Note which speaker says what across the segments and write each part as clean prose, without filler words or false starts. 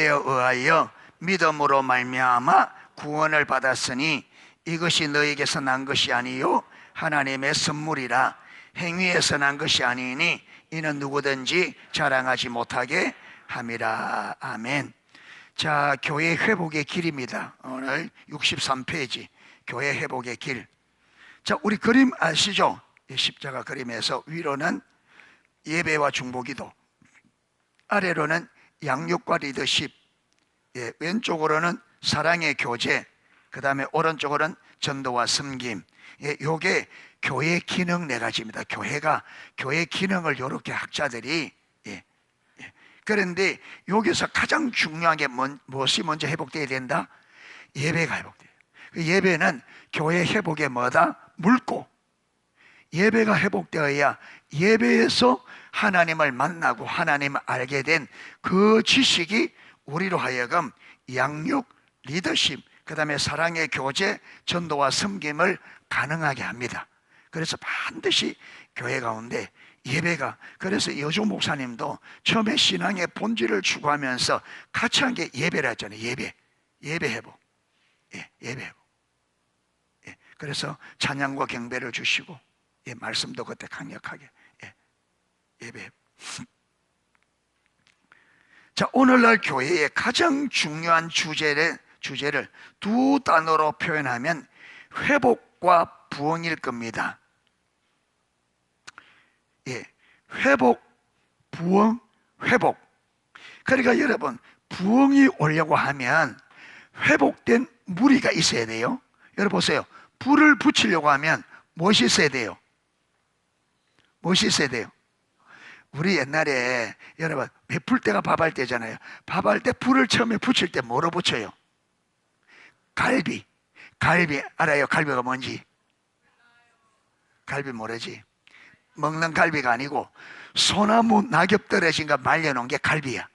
Speaker 1: 은혜에 의하여 믿음으로 말미암아 구원을 받았으니 이것이 너에게서 난 것이 아니요 하나님의 선물이라. 행위에서 난 것이 아니니 이는 누구든지 자랑하지 못하게 함이라. 아멘. 자, 교회 회복의 길입니다. 오늘 63페이지 교회 회복의 길. 자, 우리 그림 아시죠? 십자가 그림에서 위로는 예배와 중보기도, 아래로는 양육과 리더십, 왼쪽으로는 사랑의 교제, 그 다음에 오른쪽으로는 전도와 섬김. 요게 교회 기능 네 가지입니다. 교회 기능을 이렇게 학자들이, 그런데 여기서 가장 중요한 게 무엇이 먼저 회복되어야 된다? 예배가 회복돼요. 예배는 교회 회복의 뭐다? 물고, 예배가 회복되어야 예배에서 하나님을 만나고 하나님을 알게 된 그 지식이 우리로 하여금 양육, 리더십, 그 다음에 사랑의 교제, 전도와 섬김을 가능하게 합니다. 그래서 반드시 교회 가운데 예배가, 그래서 여주 목사님도 처음에 신앙의 본질을 추구하면서 같이 한 게 예배라 했잖아요. 예배 회복. 예배 회복. 그래서 찬양과 경배를 주시고, 말씀도 그때 강력하게, 예배 회복. 자, 오늘날 교회의 가장 중요한 주제를 두 단어로 표현하면 회복과 부흥일 겁니다. 회복, 부흥, 회복. 그러니까 여러분, 부흥이 오려고 하면 회복된 무리가 있어야 돼요. 여러분 보세요. 불을 붙이려고 하면 무엇이 있어야 돼요? 무엇이 있어야 돼요? 우리 옛날에 여러분 베풀 때가 밥할 때잖아요. 밥할 때 불을 처음에 붙일 때 뭐로 붙여요? 갈비 알아요? 갈비가 뭔지? 갈비 모르지? 먹는 갈비가 아니고 소나무 낙엽 떨어진 거 말려놓은 게 갈비야.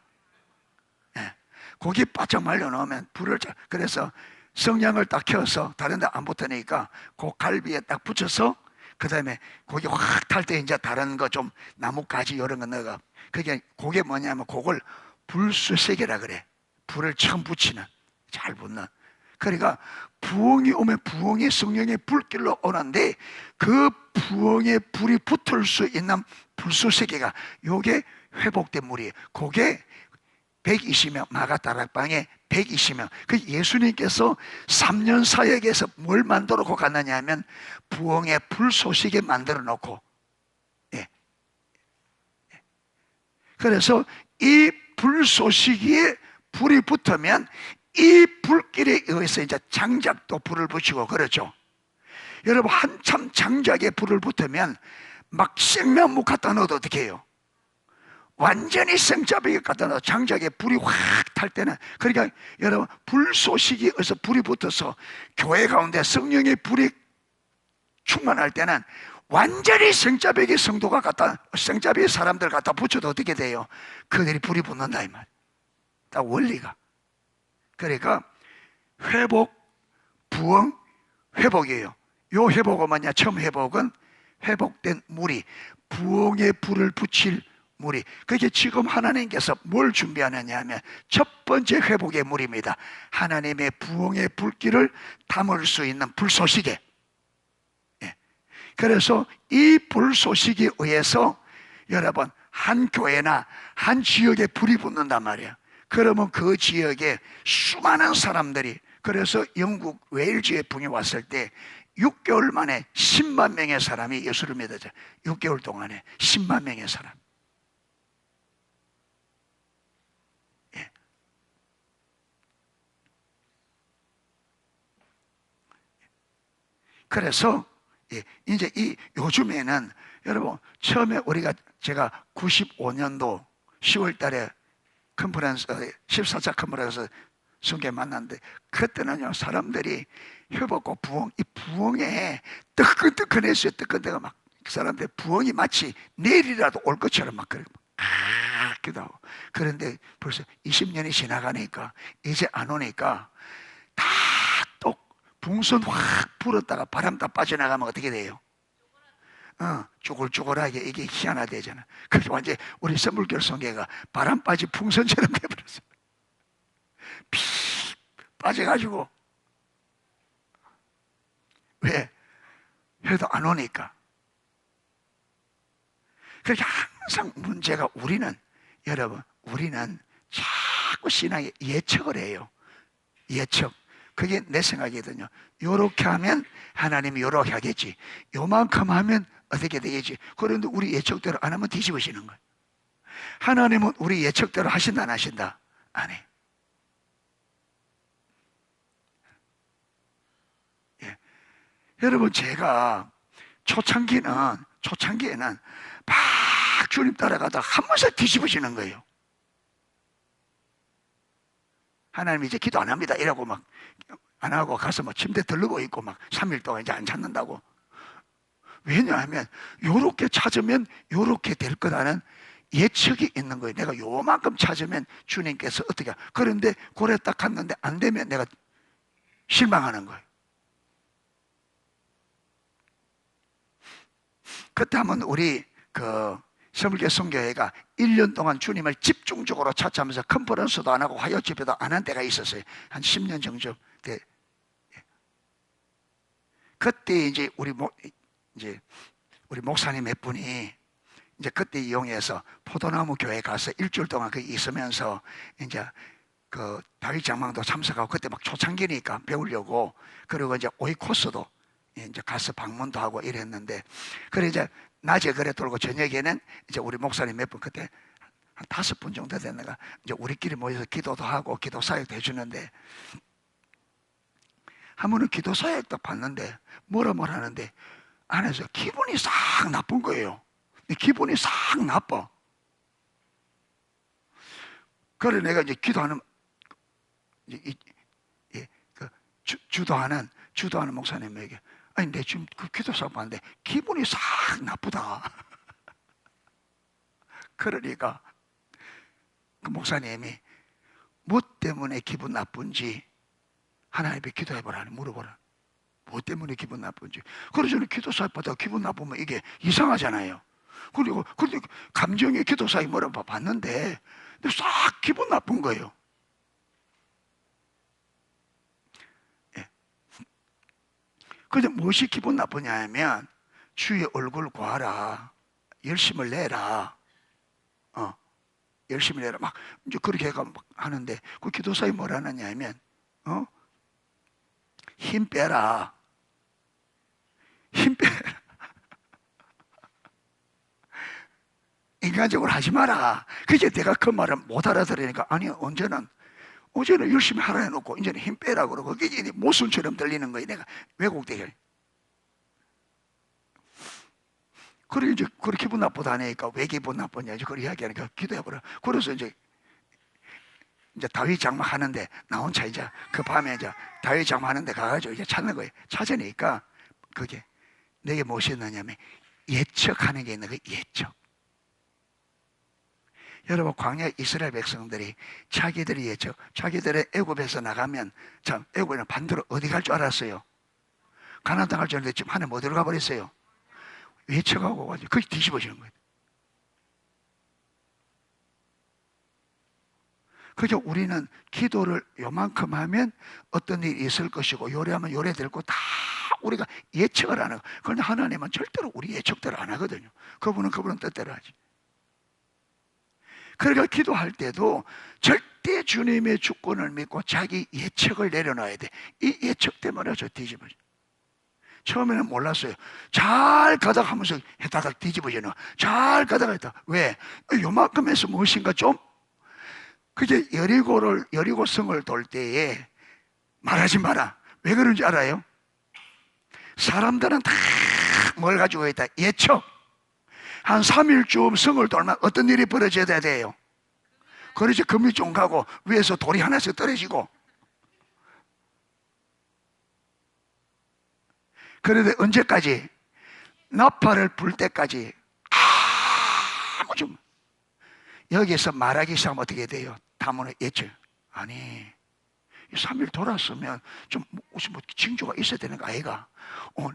Speaker 1: 고기 바짝 말려놓으면 불을, 그래서 성냥을 딱 켜서 다른 데 안 붙으니까 그 갈비에 딱 붙여서 그 다음에 고기 확 탈 때 이제 다른 거 좀 나뭇가지 이런 거 넣어가. 그게 뭐냐면 그걸 불수색이라 그래. 불을 처음 붙이는, 잘 붙는. 그러니까 부흥이 오면 부흥이 성령의 불길로 오는데 그 부흥의 불이 붙을 수 있는 불수세계가 요게 회복된 물이에요. 그게 120명, 마가다락방에 120명. 그 예수님께서 3년 사역에서 뭘 만들어 놓고 갔느냐 하면 부흥의 불소식에 만들어 놓고, 그래서 이 불소식에 불이 붙으면 이 불길에 의해서 이제 장작도 불을 붙이고 그렇죠. 여러분, 한참 장작에 불을 붙으면 막 생나무 갖다 넣어도 어떻게 해요? 완전히 생짜배기 갖다 넣어 장작에 불이 확 탈 때는, 그러니까 여러분, 불소식에 의해서 불이 붙어서 교회 가운데 성령의 불이 충만할 때는 완전히 생짜배기 성도가 생짜배기 사람들 갖다 붙여도 어떻게 돼요? 그들이 불이 붙는다 이 말. 딱 원리가. 그러니까 회복, 부흥, 회복이에요. 요 회복은 뭐냐? 처음 회복은 회복된 무리, 부흥의 불을 붙일 무리. 그게 지금 하나님께서 뭘 준비하느냐 하면 첫 번째 회복의 무리입니다. 하나님의 부흥의 불길을 담을 수 있는 불소식에. 그래서 이 불소식에 의해서 여러분, 한 교회나 한 지역에 불이 붙는단 말이에요. 그러면 그 지역에 수많은 사람들이, 그래서 영국 웨일즈에 붕이 왔을 때 6개월 만에 10만 명의 사람이 예수를 믿었죠. 6개월 동안에 10만 명의 사람. 그래서 이제 요즘에는 여러분, 처음에 제가 95년도 10월 달에 컨퍼런스, 14차 컨퍼런스 성계 만났는데, 그때는요, 사람들이 회복과 부흥, 이 부흥에 뜨끈뜨끈했어요. 뜨끈뜨끈 막, 사람들 부흥이 마치 내일이라도 올 것처럼 막 그러고, 기도하고. 그런데 벌써 20년이 지나가니까, 이제 안 오니까, 다 또 풍선 확 불었다가 바람 다 빠져나가면 어떻게 돼요? 쭈글쭈글하게 이게 희한하대잖아. 그게 완전 우리 선물결 성계가 바람 빠진 풍선처럼 돼버렸어. 빠져가지고. 왜? 해도 안 오니까. 그렇게 항상 문제가 여러분, 우리는 자꾸 신앙에 예측을 해요. 예측. 그게 내 생각이거든요. 요렇게 하면 하나님이 요렇게 하겠지. 요만큼 하면 어떻게 되겠지. 그런데 우리 예측대로 안 하면 뒤집어지는 거예요. 하나님은 우리 예측대로 하신다, 안 하신다? 안 해. 예. 여러분, 제가 초창기에는 막 주님 따라가다가 한 번씩 뒤집어지는 거예요. 하나님 이제 기도 안 합니다. 이라고 막 안 하고 가서 막 침대 들르고 있고 막 3일 동안 이제 안 찾는다고. 왜냐하면 요렇게 찾으면 요렇게 될 거라는 예측이 있는 거예요. 내가 요만큼 찾으면 주님께서 어떻게 그런데 고래 딱 갔는데 안 되면 내가 실망하는 거예요. 그때 한번 우리 서물교 선교회가 1년 동안 주님을 집중적으로 찾아하면서 컨퍼런스도 안 하고 화요 집회도 안 한 때가 있었어요. 한 10년 정도 돼. 그때 이제 우리 목사님 몇 분이 이제 그때 이용해서 포도나무 교회 가서 일주일 동안 거기 있으면서 이제 다윗 장막도 참석하고 그때 막 초창기니까 배우려고 그리고 이제 오이코스도 이제 가서 방문도 하고 이랬는데 그래 이제 낮에 그래 돌고 저녁에는 이제 우리 목사님 몇 분 그때 한 5분 정도 됐는가 이제 우리끼리 모여서 기도도 하고 기도 사역도 해주는데 한 번은 기도 사역도 봤는데 뭐라 하는데 안에서 기분이 싹 나쁜 거예요. 기분이 싹 나빠. 그래 내가 이제 기도하는 주도하는 목사님에게 아니 내 지금 그 기도 사역 봤는데 기분이 싹 나쁘다. 그러니까 그 목사님이 뭐 때문에 기분 나쁜지 하나님께 기도해보라니 물어보라. 뭐 때문에 기분 나쁜지. 그래서 저는 기도 사역 받다가 기분 나쁘면 이게 이상하잖아요. 그리고 감정의 기도 사역 뭐라고 봤는데 싹 기분 나쁜 거예요. 예. 근데 무엇이 기분 나쁘냐 하면 주의 얼굴 구하라. 열심을 내라. 열심히 내라. 막 이제 그렇게 해가 막 하는데 그 기도 사역 뭐라 하느냐 하면 힘 빼라. 힘 빼라. 인간적으로 하지 마라. 그게 내가 그 말을 못 알아들으니까 아니 어제는 열심히 하라 해놓고 이제는 힘 빼라 그러고 그게 모순처럼 들리는 거예요. 내가 왜곡되게. 그래 이제 그렇게 기분 나쁘다 하니까 왜 기분 나쁘냐 이제 그걸 이야기하니까 기도해보라. 그래서 이제 다윗 장막 하는데 나 혼자 이제 그 밤에 이제 다윗 장막 하는데 가가지고 이제 찾는 거예요. 찾으니까 그게 내게 무엇이 있느냐면 예측하는 게 있는 거예요. 예측. 여러분 광야 이스라엘 백성들이 자기들의 애굽에서 나가면 참 애굽에는 반대로 어디 갈 줄 알았어요? 가나안 땅 갈 줄 알았는데 지금 하늘 어디로 가버렸어요? 예측하고 가지고 그게 뒤집어지는 거예요. 그래서 우리는 기도를 요만큼 하면 어떤 일이 있을 것이고 요래하면 요래 될 거 다 우리가 예측을 하는 거예요. 그런데 하나님은 절대로 우리 예측대로 안 하거든요. 그분은 뜻대로 하지. 그러니까 기도할 때도 절대 주님의 주권을 믿고 자기 예측을 내려놔야 돼. 이 예측 때문에 저 뒤집어져. 처음에는 몰랐어요. 잘 가다가 하면서 해다닥 뒤집어지는. 잘 가다가 했다. 왜? 요만큼 해서 무엇인가 좀 그게 여리고 성을 돌 때에 말하지 마라. 왜 그런지 알아요? 사람들은 다 뭘 가지고 있다? 예측. 한 3일쯤 성을 돌면 어떤 일이 벌어져야 돼요? 그렇지 금이 좀 가고 위에서 돌이 하나씩 떨어지고 그런데 언제까지? 나팔을 불 때까지 아무 좀 여기서 말하기 시작하면 어떻게 돼요? 다문의 예측. 아니 3일 돌았으면 좀 무슨 징조가 있어야 되는 거 아이가?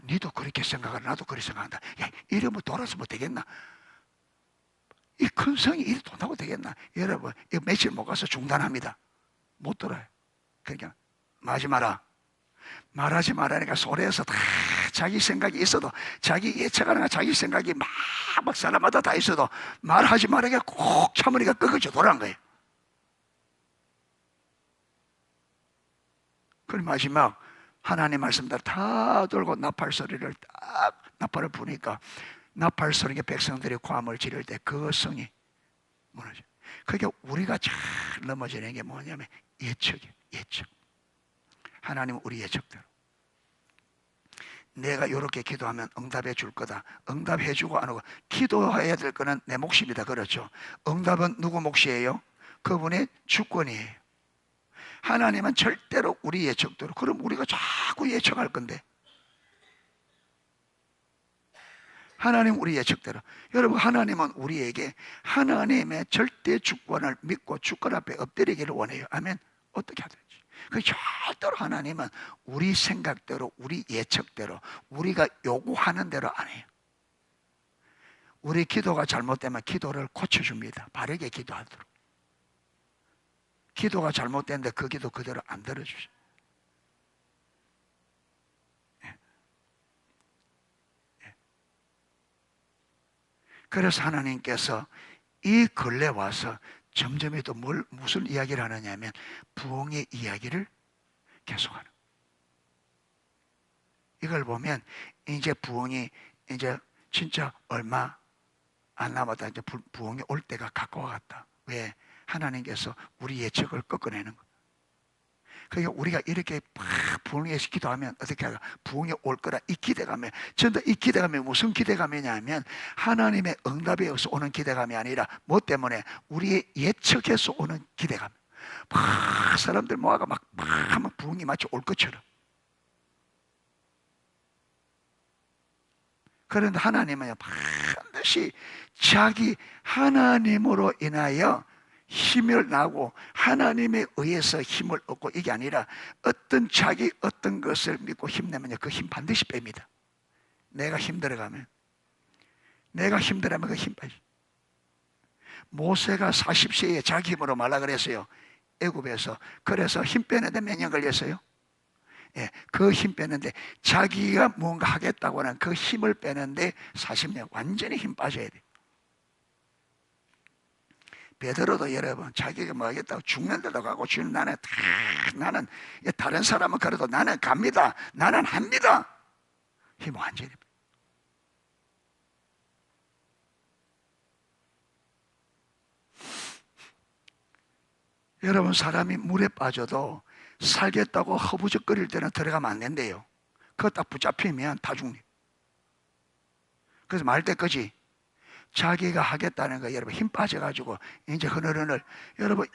Speaker 1: 니도 그렇게 생각하라 나도 그렇게 생각한다. 야 이러면 돌았으면 되겠나? 이 큰 성이 이리 돈다고 되겠나? 여러분 이거 며칠 못 가서 중단합니다. 못 돌아요. 그러니까 말하지 마라. 말하지 말라니까 소리에서 다 자기 생각이 있어도, 자기 예측하는 자기 생각이 막 사람마다 다 있어도 말하지 말라니까 꼭 참으니까 끝까지 돌아간 거예요. 그리고 마지막 하나님 말씀대로 다 돌고 나팔 소리를 딱 나팔을 부니까 나팔 소리에 백성들이 고함을 지를 때 그 성이 무너져. 그게 우리가 잘 넘어지는 게 뭐냐면 예측이에요. 예측. 하나님은 우리 예측대로 내가 이렇게 기도하면 응답해 줄 거다. 응답해 주고 안 하고 기도해야 될 거는 내 몫입니다. 그렇죠? 응답은 누구 몫이에요? 그분의 주권이에요. 하나님은 절대로 우리 예측대로. 그럼 우리가 자꾸 예측할 건데. 하나님 우리 예측대로. 여러분, 하나님은 우리에게 하나님의 절대 주권을 믿고 주권 앞에 엎드리기를 원해요. 아멘. 어떻게 하든지. 그 절대로 하나님은 우리 생각대로, 우리 예측대로, 우리가 요구하는 대로 안 해요. 우리 기도가 잘못되면 기도를 고쳐줍니다. 바르게 기도하도록. 기도가 잘못됐는데 그 기도 그대로 안 들어주죠. 그래서 하나님께서 이 근래 와서 점점에도 무슨 이야기를 하느냐면 부흥의 이야기를 계속하는. 이걸 보면 이제 부흥이 이제 진짜 얼마 안 남았다. 이제 부흥이 올 때가 가까워갔다. 왜? 하나님께서 우리 예측을 꺾어내는 거. 그러니까 우리가 이렇게 부흥에서 기도하면 어떻게 할까? 부흥이 올 거라 이 기대감에, 전부 이 기대감이 무슨 기대감이냐면 하나님의 응답에서 오는 기대감이 아니라 뭐 때문에? 우리의 예측에서 오는 기대감. 막 사람들 모아가 막 하면 부흥이 마치 올 것처럼. 그런데 하나님은 반드시 자기 하나님으로 인하여 힘을 나고 하나님에 의해서 힘을 얻고, 이게 아니라 어떤 자기 어떤 것을 믿고 힘내면 그 힘 반드시 뺍니다. 내가 힘들어가면 그 힘 빠지. 모세가 40세에 자기 힘으로 말라 그랬어요. 애굽에서. 그래서 힘 빼는데 몇 년 걸렸어요? 예, 그 힘 빼는데 자기가 뭔가 하겠다고 하는 그 힘을 빼는데 40년 완전히 힘 빠져야 돼. 베드로도 여러분 자기가 뭐 하겠다고 죽는 데도 가고 주님 나는 다른 사람은 그래도 나는 갑니다. 나는 합니다. 힘 완전히. 여러분, 사람이 물에 빠져도 살겠다고 허부적거릴 때는 들어가면 안 된대요. 그거 딱 붙잡히면 다 죽네. 그래서 말 때까지 자기가 하겠다는 거, 여러분 힘 빠져가지고 이제 흐느흐느 여러분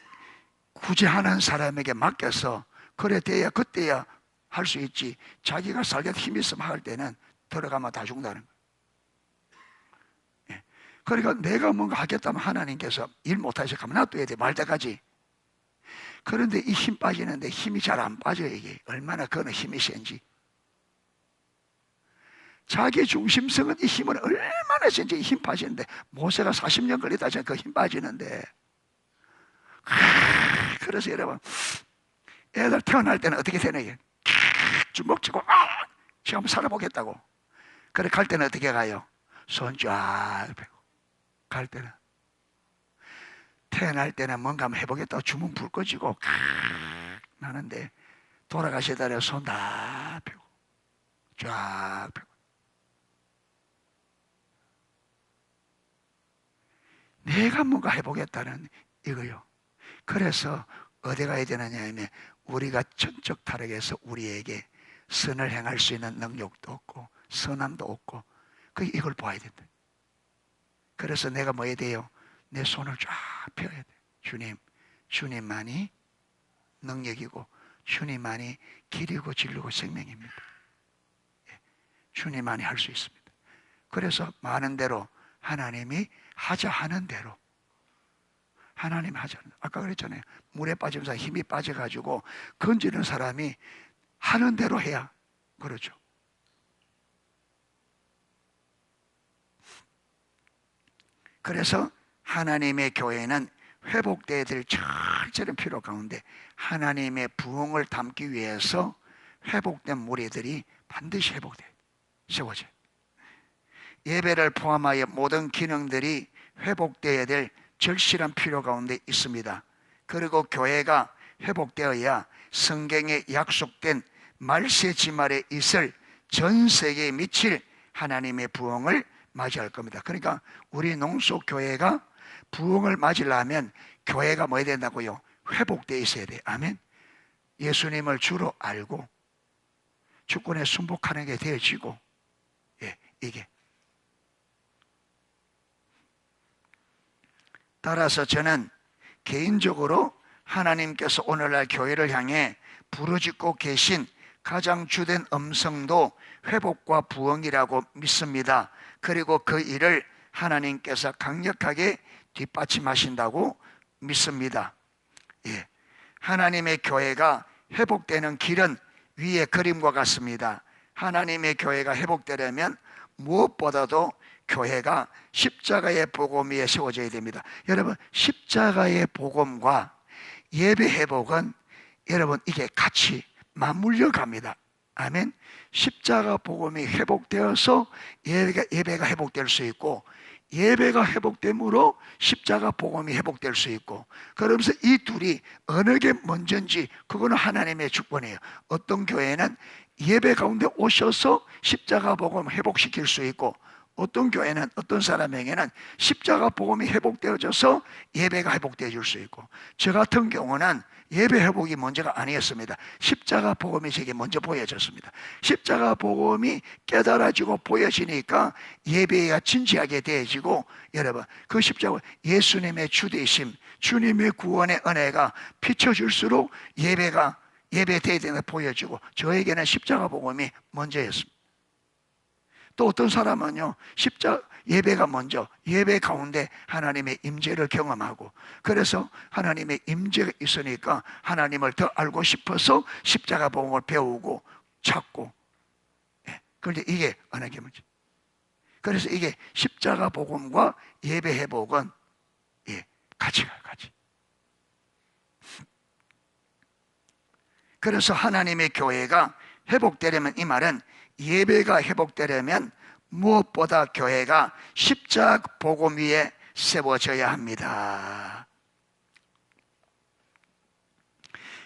Speaker 1: 구제하는 사람에게 맡겨서 그래 돼야 그때야 할 수 있지. 자기가 살겠다 힘 있으면 할 때는 들어가면 다 죽는다는 거예요. 예. 그러니까 내가 뭔가 하겠다면 하나님께서 일 못해서 가만 놔둬야 돼. 말 때까지. 그런데 이 힘 빠지는데 힘이 잘 안 빠져요. 이게 얼마나 그는 힘이 센지. 자기 중심성은 이 힘은 얼마나 센지. 힘 빠지는데 모세가 40년 걸리다 그 힘 빠지는데. 그래서 여러분 애들 태어날 때는 어떻게 되냐, 주먹 쥐고 지금 한번 살아보겠다고. 그래 갈 때는 어떻게 가요? 손 쫙 펴고. 갈 때는 태어날 때는 뭔가 한번 해보겠다고 주문 불 꺼지고 나는데 돌아가시다가 손 다 펴고 쫙 펴고. 내가 뭔가 해보겠다는 이거요. 그래서 어디 가야 되느냐 하면 우리가 전적 타락해서 우리에게 선을 행할 수 있는 능력도 없고 선함도 없고 이걸 봐야 된다. 그래서 내가 뭐 해야 돼요? 내 손을 쫙 펴야 돼. 주님만이 능력이고 주님만이 길이고 진리고 생명입니다. 주님만이 할 수 있습니다. 그래서 많은 대로 하나님이 하자 하는 대로 하나님 하자. 아까 그랬잖아요. 물에 빠지면서 힘이 빠져가지고 건지는 사람이 하는 대로 해야 그렇죠. 그래서 하나님의 교회는 회복되어야 될 철저한 필요 가운데 하나님의 부흥을 담기 위해서 회복된 무리들이 반드시 세워져요. 예배를 포함하여 모든 기능들이 회복되어야 될 절실한 필요 가운데 있습니다. 그리고 교회가 회복되어야 성경에 약속된 말세 지말에 있을 전 세계에 미칠 하나님의 부흥을 맞이할 겁니다. 그러니까 우리 농속교회가 부흥을 맞이려면 교회가 뭐 해야 된다고요? 회복되어 있어야 돼요. 아멘. 예수님을 주로 알고 주권에 순복하는 게 되어지고, 이게 따라서 저는 개인적으로 하나님께서 오늘날 교회를 향해 부르짖고 계신 가장 주된 음성도 회복과 부흥이라고 믿습니다. 그리고 그 일을 하나님께서 강력하게 뒷받침하신다고 믿습니다. 하나님의 교회가 회복되는 길은 위의 그림과 같습니다. 하나님의 교회가 회복되려면 무엇보다도 교회가 십자가의 복음 위에 세워져야 됩니다. 여러분, 십자가의 복음과 예배 회복은 여러분 이게 같이 맞물려 갑니다. 아멘. 십자가 복음이 회복되어서 예배가 회복될 수 있고, 예배가 회복됨으로 십자가 복음이 회복될 수 있고, 그러면서 이 둘이 어느 게 먼저인지 그거는 하나님의 주권이에요. 어떤 교회는 예배 가운데 오셔서 십자가 복음 회복시킬 수 있고, 어떤 교회는 어떤 사람에게는 십자가 복음이 회복되어져서 예배가 회복되어 줄 수 있고, 저 같은 경우는 예배 회복이 문제가 아니었습니다. 십자가 복음이 제게 먼저 보여졌습니다. 십자가 복음이 깨달아지고 보여지니까 예배가 진지하게 되어지고, 여러분 그 십자가 예수님의 주되심, 주님의 구원의 은혜가 비춰질수록 예배되어야 되는 게 보여지고, 저에게는 십자가 복음이 먼저였습니다. 또 어떤 사람은요, 예배가 먼저, 예배 가운데 하나님의 임재를 경험하고, 그래서 하나님의 임재가 있으니까 하나님을 더 알고 싶어서 십자가 복음을 배우고 찾고, 그런데 이게 어느 게 문제? 그래서 이게 십자가 복음과 예배 회복은 같이 가요, 같이. 그래서 하나님의 교회가 회복되려면, 이 말은 예배가 회복되려면 무엇보다 교회가 십자가 복음 위에 세워져야 합니다.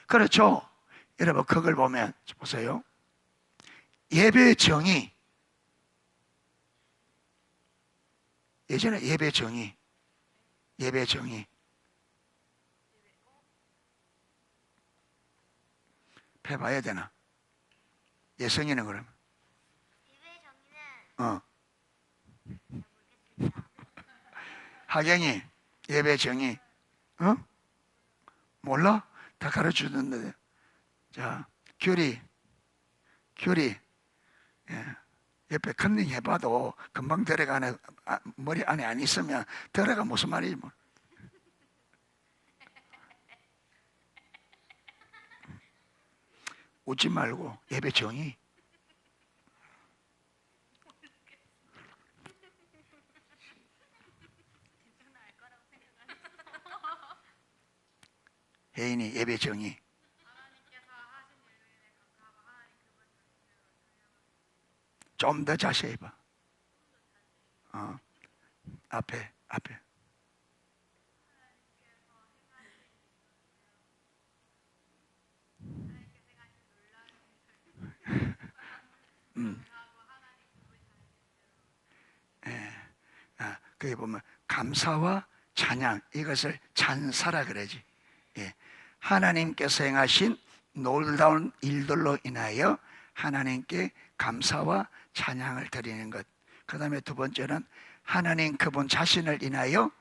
Speaker 1: 그렇죠? 여러분 그걸 보면 보세요. 예배 정의, 예전에 예배 정의 해봐야 되나? 예성이는 그럼 하경이 예배 정의 몰라? 다 가르쳐주는데. 자, 규리 옆에 컨닝 해봐도 금방 들어가는, 머리 안에 안 있으면 들어가 무슨 말이지 뭐. 웃지 말고 예배 정의. 혜인이 예배 정의. 좀 더 자세히 해봐. 앞에. 거기 보면 감사와 찬양, 이것을 찬사라 그러지. 하나님께서 행하신 놀라운 일들로 인하여 하나님께 감사와 찬양을 드리는 것. 그 다음에 두 번째는 하나님 그분 자신을 인하여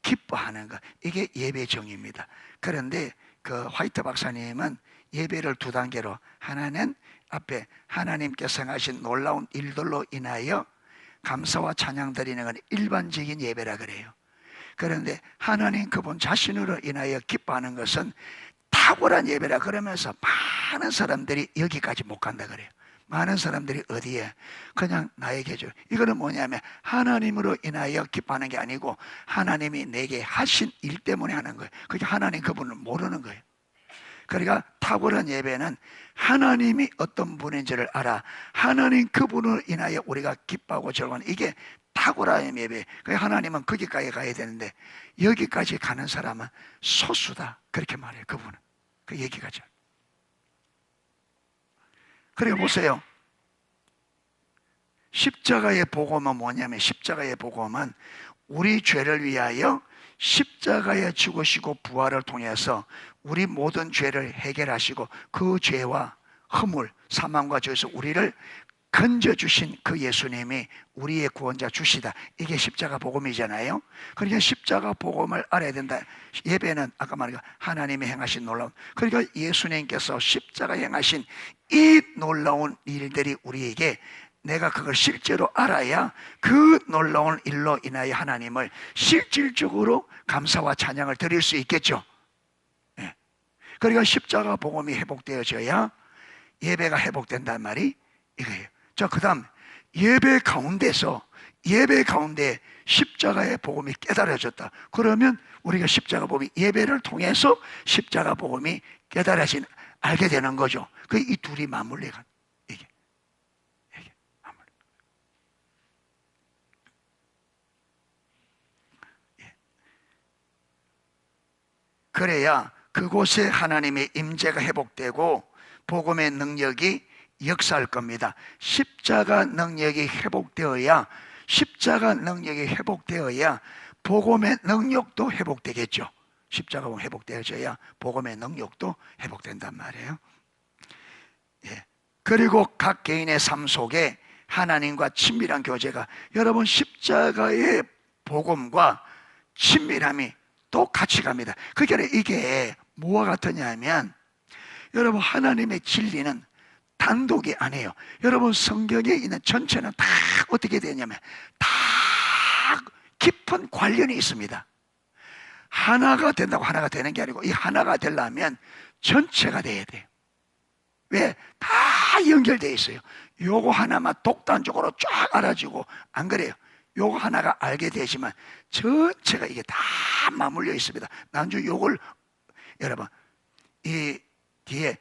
Speaker 1: 기뻐하는 것. 이게 예배 정의입니다. 그런데 그 화이트 박사님은 예배를 두 단계로, 하나는 앞에 하나님께서 행하신 놀라운 일들로 인하여 감사와 찬양 드리는 건 일반적인 예배라 그래요. 그런데 하나님 그분 자신으로 인하여 기뻐하는 것은 탁월한 예배라 그러면서 많은 사람들이 여기까지 못 간다 그래요. 많은 사람들이 어디에? 그냥 나에게 줘. 이거는 뭐냐면 하나님으로 인하여 기뻐하는 게 아니고 하나님이 내게 하신 일 때문에 하는 거예요. 그게 하나님 그분을 모르는 거예요. 그러니까 탁월한 예배는 하나님이 어떤 분인지를 알아 하나님 그분을 인하여 우리가 기뻐하고 즐거워하는 이게 탁월한 예배. 그러니까 하나님은 거기까지 가야 되는데 여기까지 가는 사람은 소수다 그렇게 말해요. 그분은 그 얘기가죠. 그리고 보세요. 십자가의 복음은 뭐냐면 십자가의 복음은 우리 죄를 위하여 십자가에 죽으시고 부활을 통해서 우리 모든 죄를 해결하시고 그 죄와 허물, 사망과 죄에서 우리를 건져주신 그 예수님이 우리의 구원자 주시다. 이게 십자가 복음이잖아요. 그러니까 십자가 복음을 알아야 된다. 예배는 아까 말한 하나님이 행하신 놀라운, 그러니까 예수님께서 십자가 행하신 이 놀라운 일들이 우리에게 내가 그걸 실제로 알아야 그 놀라운 일로 인하여 하나님을 실질적으로 감사와 찬양을 드릴 수 있겠죠. 네. 그러니까 십자가 복음이 회복되어져야 예배가 회복된단 말이 이거예요. 자, 그 다음 예배 가운데 십자가의 복음이 깨달아졌다. 그러면 우리가 십자가 복음이 예배를 통해서 십자가 복음이 깨달아진 알게 되는 거죠. 그 이 둘이 맞물려가 이게 맞물려. 예. 그래야 그곳에 하나님의 임재가 회복되고 복음의 능력이 역사할 겁니다. 십자가 능력이 회복되어야 복음의 능력도 회복되겠죠. 십자가가 회복되어져야 복음의 능력도 회복된단 말이에요. 예. 그리고 각 개인의 삶 속에 하나님과 친밀한 교제가, 여러분 십자가의 복음과 친밀함이 또 같이 갑니다. 그게 이게 뭐와 같으냐면, 여러분 하나님의 진리는 단독이 아니에요. 여러분 성경에 있는 전체는 다 어떻게 되냐면 다 깊은 관련이 있습니다. 하나가 된다고 하나가 되는 게 아니고 이 하나가 되려면 전체가 돼야 돼요. 왜? 다 연결되어 있어요. 요거 하나만 독단적으로 쫙 알아지고 안 그래요. 요거 하나가 알게 되지만 전체가 이게 다 맞물려 있습니다. 난주 요걸 여러분 이 뒤에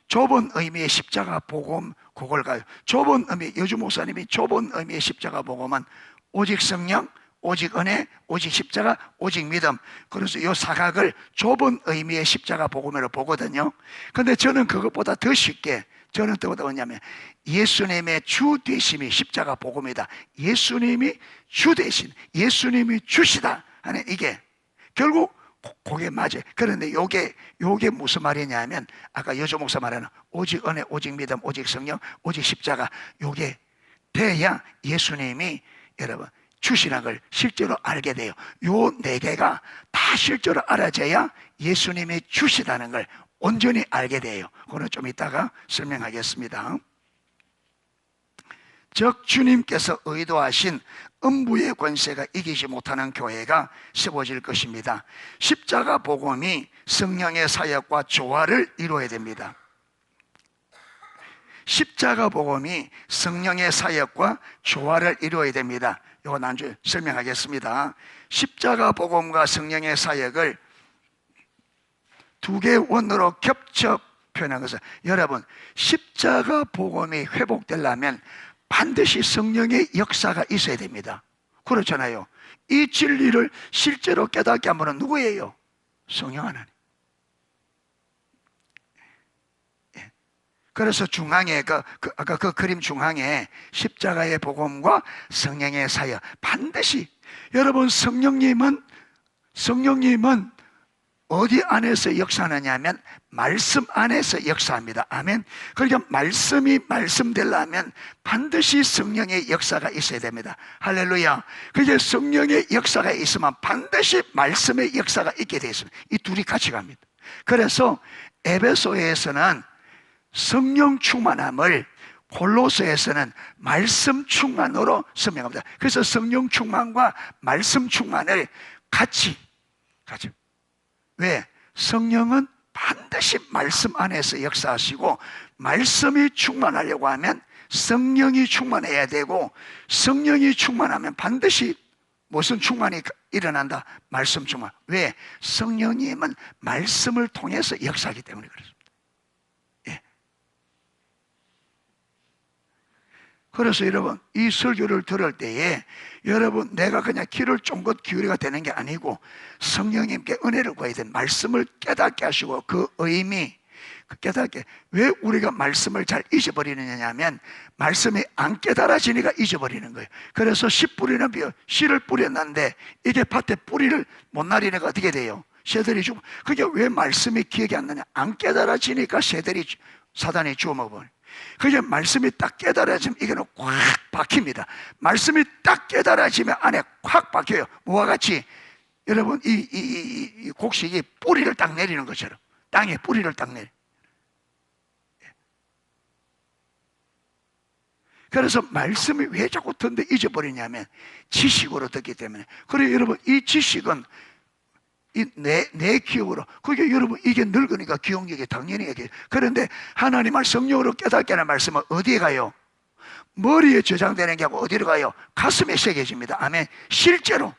Speaker 1: 좁은 의미의 십자가 복음 그걸 가요. 좁은 의미, 여주 목사님이 좁은 의미의 십자가 복음은 오직 성령, 오직 은혜, 오직 십자가, 오직 믿음. 그래서 이 사각을 좁은 의미의 십자가 복음으로 보거든요. 근데 저는 그것보다 더 쉽게, 저는 또 뭐냐면 예수님의 주 되심이 십자가 복음이다. 예수님이 주 되신, 예수님이 주시다 하는 이게 결국 그게 맞아요. 그런데 요게 무슨 말이냐면 아까 여조 목사 말하는 오직 은혜, 오직 믿음, 오직 성령, 오직 십자가, 요게 돼야 예수님이 여러분 주시라는 걸 실제로 알게 돼요. 요 네 개가 다 실제로 알아져야 예수님이 주시다는 걸 온전히 알게 돼요. 그거는 좀 이따가 설명하겠습니다. 즉 주님께서 의도하신 음부의 권세가 이기지 못하는 교회가 세워질 것입니다. 십자가 복음이 성령의 사역과 조화를 이루어야 됩니다. 십자가 복음이 성령의 사역과 조화를 이루어야 됩니다. 이거 나중에 설명하겠습니다. 십자가 복음과 성령의 사역을 두 개의 원으로 겹쳐 표현한 것은, 여러분 십자가 복음이 회복되려면 반드시 성령의 역사가 있어야 됩니다. 그렇잖아요. 이 진리를 실제로 깨닫게 한 분은 누구예요? 성령 하나님. 예. 그래서 중앙에 아까 그 그림 중앙에 십자가의 복음과 성령의 사역, 반드시 여러분 성령님은 어디 안에서 역사하느냐면 말씀 안에서 역사합니다. 아멘. 그러니까 말씀이 말씀되려면 반드시 성령의 역사가 있어야 됩니다. 할렐루야. 그게 성령의 역사가 있으면 반드시 말씀의 역사가 있게 되어 있습니다. 이 둘이 같이 갑니다. 그래서 에베소에서는 성령 충만함을, 골로새에서는 말씀 충만으로 설명합니다. 그래서 성령 충만과 말씀 충만을 같이 왜? 성령은 반드시 말씀 안에서 역사하시고, 말씀이 충만하려고 하면 성령이 충만해야 되고, 성령이 충만하면 반드시 무슨 충만이 일어난다? 말씀 충만. 왜? 성령님은 말씀을 통해서 역사하기 때문에 그렇습니다. 예. 그래서 여러분, 이 설교를 들을 때에 여러분, 내가 그냥 귀를 쫑긋 기울이가 되는 게 아니고 성령님께 은혜를 구해야 돼. 말씀을 깨닫게 하시고, 그 의미, 깨닫게. 왜 우리가 말씀을 잘 잊어버리느냐 하면 말씀이 안 깨달아지니까 잊어버리는 거예요. 그래서 씨 뿌리는 비요, 씨를 뿌렸는데 이게 밭에 뿌리를 못 날리니까 어떻게 돼요? 새들이 죽어. 그게 왜 말씀이 기억이 안 나냐? 안 깨달아지니까 새들이, 사단이 주워먹어버려요. 그게 말씀이 딱 깨달아지면 이거는 확 박힙니다. 말씀이 딱 깨달아지면 안에 확 박혀요. 뭐와 같이? 여러분, 이 곡식이 뿌리를 딱 내리는 것처럼 땅에 뿌리를 딱 내려. 그래서 말씀이 왜 자꾸 듣는데 잊어버리냐면 지식으로 듣기 때문에. 그래요. 여러분, 이 지식은 내 기억으로, 그게 여러분, 이게 늙으니까 기억력이 당연히 얘기해요. 그런데 하나님을 성령으로 깨닫게 하는 말씀은 어디에 가요? 머리에 저장되는 게 아니고 어디로 가요? 가슴에 새겨집니다. 아멘. 실제로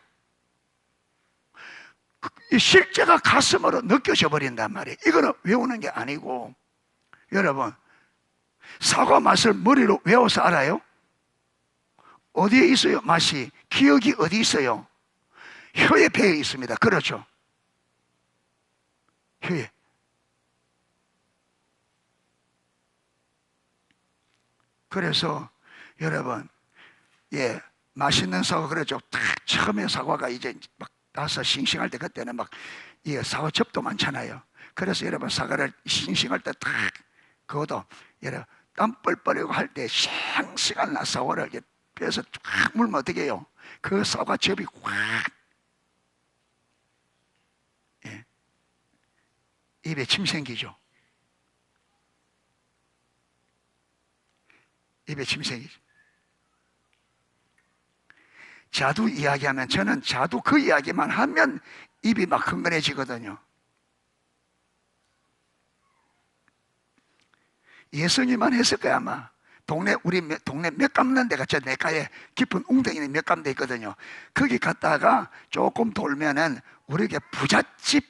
Speaker 1: 이 실제가 가슴으로 느껴져 버린단 말이에요. 이거는 외우는 게 아니고, 여러분, 사과 맛을 머리로 외워서 알아요? 어디에 있어요? 맛이, 기억이 어디 있어요? 혀에 배어 있습니다. 그렇죠? 혀에. 그래서 여러분, 예, 맛있는 사과, 그렇죠? 딱 처음에 사과가 이제 막 나서 싱싱할 때, 그때는 막 이 사과즙도 많잖아요. 그래서 여러분, 사과를 싱싱할 때 딱 그것도 여러분 땀 뻘뻘이고 할 때 싱싱한 사과를 이렇게 빼서 쫙 물면 어떻게 해요? 그 사과즙이 확, 예, 입에 침 생기죠. 입에 침 생기죠. 자두 이야기하면, 저는 자두 그 이야기만 하면 입이 막 흥건해지거든요. 예성이만 했을 거야 아마. 우리 동네 몇 감는 데가, 저 내가에 깊은 웅덩이는 몇 감돼 있거든요. 거기 갔다가 조금 돌면은 우리에게 부잣집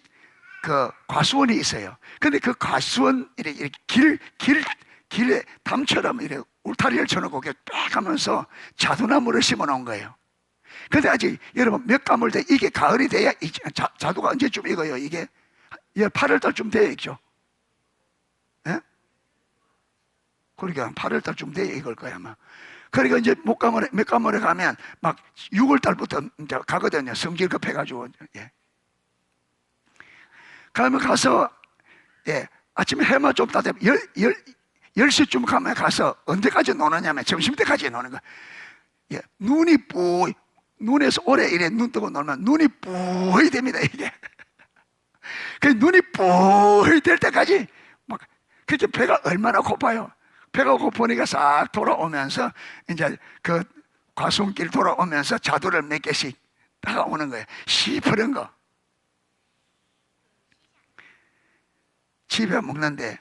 Speaker 1: 그 과수원이 있어요. 근데 그 과수원 이렇게 길에 담처럼 이렇게 울타리를 쳐놓고 빽 하면서 자두나무를 심어 놓은 거예요. 근데 아직 여러분 몇 감을 때, 이게 가을이 돼야 자두가 언제쯤 익어요? 이게 8월 달쯤 돼야 익죠. 예? 그러니까 8월 달쯤 돼야 익을 거야 아마. 그러니까 이제 몇 감월에 가면 막 6월 달부터 이제 가거든요. 성질 급해가지고. 예. 그러면 가서, 예, 아침에 해만 좀 따되면 10시쯤 가면 가서 언제까지 노느냐면 점심때까지 노는 거야. 예, 눈에서 오래 이래 눈 뜨고 놀면 눈이 뿌이 됩니다, 이게. 그 눈이 뿌이 될 때까지 막, 그렇게 배가 얼마나 고파요. 배가 고프니까 싹 돌아오면서 이제 그 과수원길 돌아오면서 자두를 몇 개씩 따가오는 거예요. 시퍼런 거. 집에 먹는데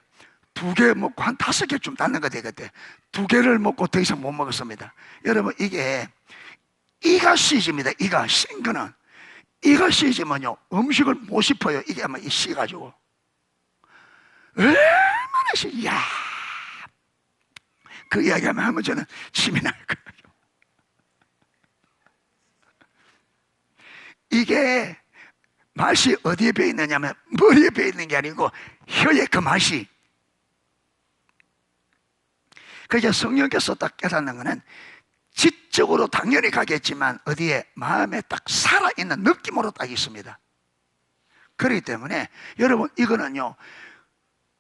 Speaker 1: 2개 먹고 한 5개쯤 땄는 거 되겠대. 2개를 먹고 더 이상 못 먹었습니다. 여러분, 이게 이가 씨집니다. 이가 신 거는 이가 씨지면요 음식을 못 씹어요. 이게 아마 이 씨가지고 얼마나 야, 그 이야기하면 저는 침이 날 거예요. 이게 맛이 어디에 배어 있느냐면 머리에 배어 있는 게 아니고 혀에 그 맛이. 그래서 성령께서 딱 깨닫는 거는 지적으로 당연히 가겠지만 어디에 마음에 딱 살아있는 느낌으로 딱 있습니다. 그렇기 때문에 여러분, 이거는요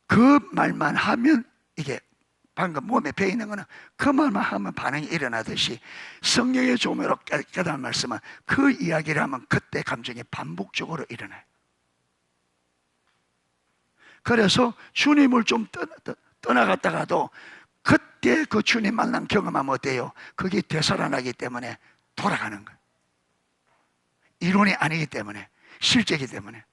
Speaker 1: 그 말만 하면, 이게 방금 몸에 배어 있는 거는 그 말만 하면 반응이 일어나듯이 성령의 조명으로 깨달은 말씀은 그 이야기를 하면 그때 감정이 반복적으로 일어나요. 그래서 주님을 좀 떠나갔다가도 그때 그 주님 만남 경험하면 어때요? 그게 되살아나기 때문에 돌아가는 거예요. 이론이 아니기 때문에, 실제이기 때문에.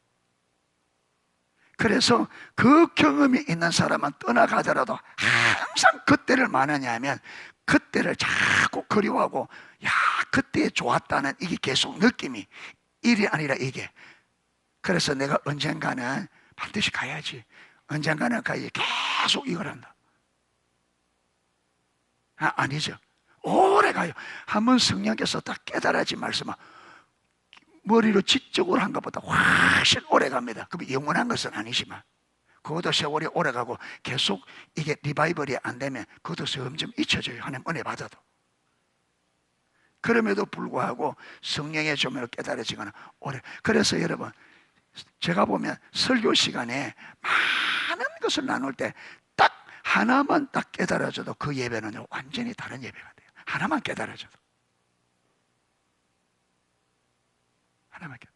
Speaker 1: 그래서 그 경험이 있는 사람은 떠나가더라도 항상 그때를 말하냐 하면 그때를 자꾸 그리워하고, 야, 그때 좋았다는 이게 계속 느낌이, 일이 아니라 이게. 그래서 내가 언젠가는 반드시 가야지, 언젠가는 가야지, 계속 이걸 한다. 아니죠. 오래 가요. 한번 성령께서 딱 깨달아진 말씀은 머리로 지적으로 한 것보다 훨씬 오래 갑니다. 그럼 영원한 것은 아니지만 그것도 세월이 오래 가고 계속 이게 리바이벌이 안 되면 그것도 점점 잊혀져요. 하나님 은혜 받아도. 그럼에도 불구하고 성령의 조명으로 깨달아지거나 오래. 그래서 여러분, 제가 보면 설교 시간에 많은 것을 나눌 때 딱 하나만 딱 깨달아져도 그 예배는 완전히 다른 예배가 돼요. 하나만 깨달아져도. 하나만 깨달아져도.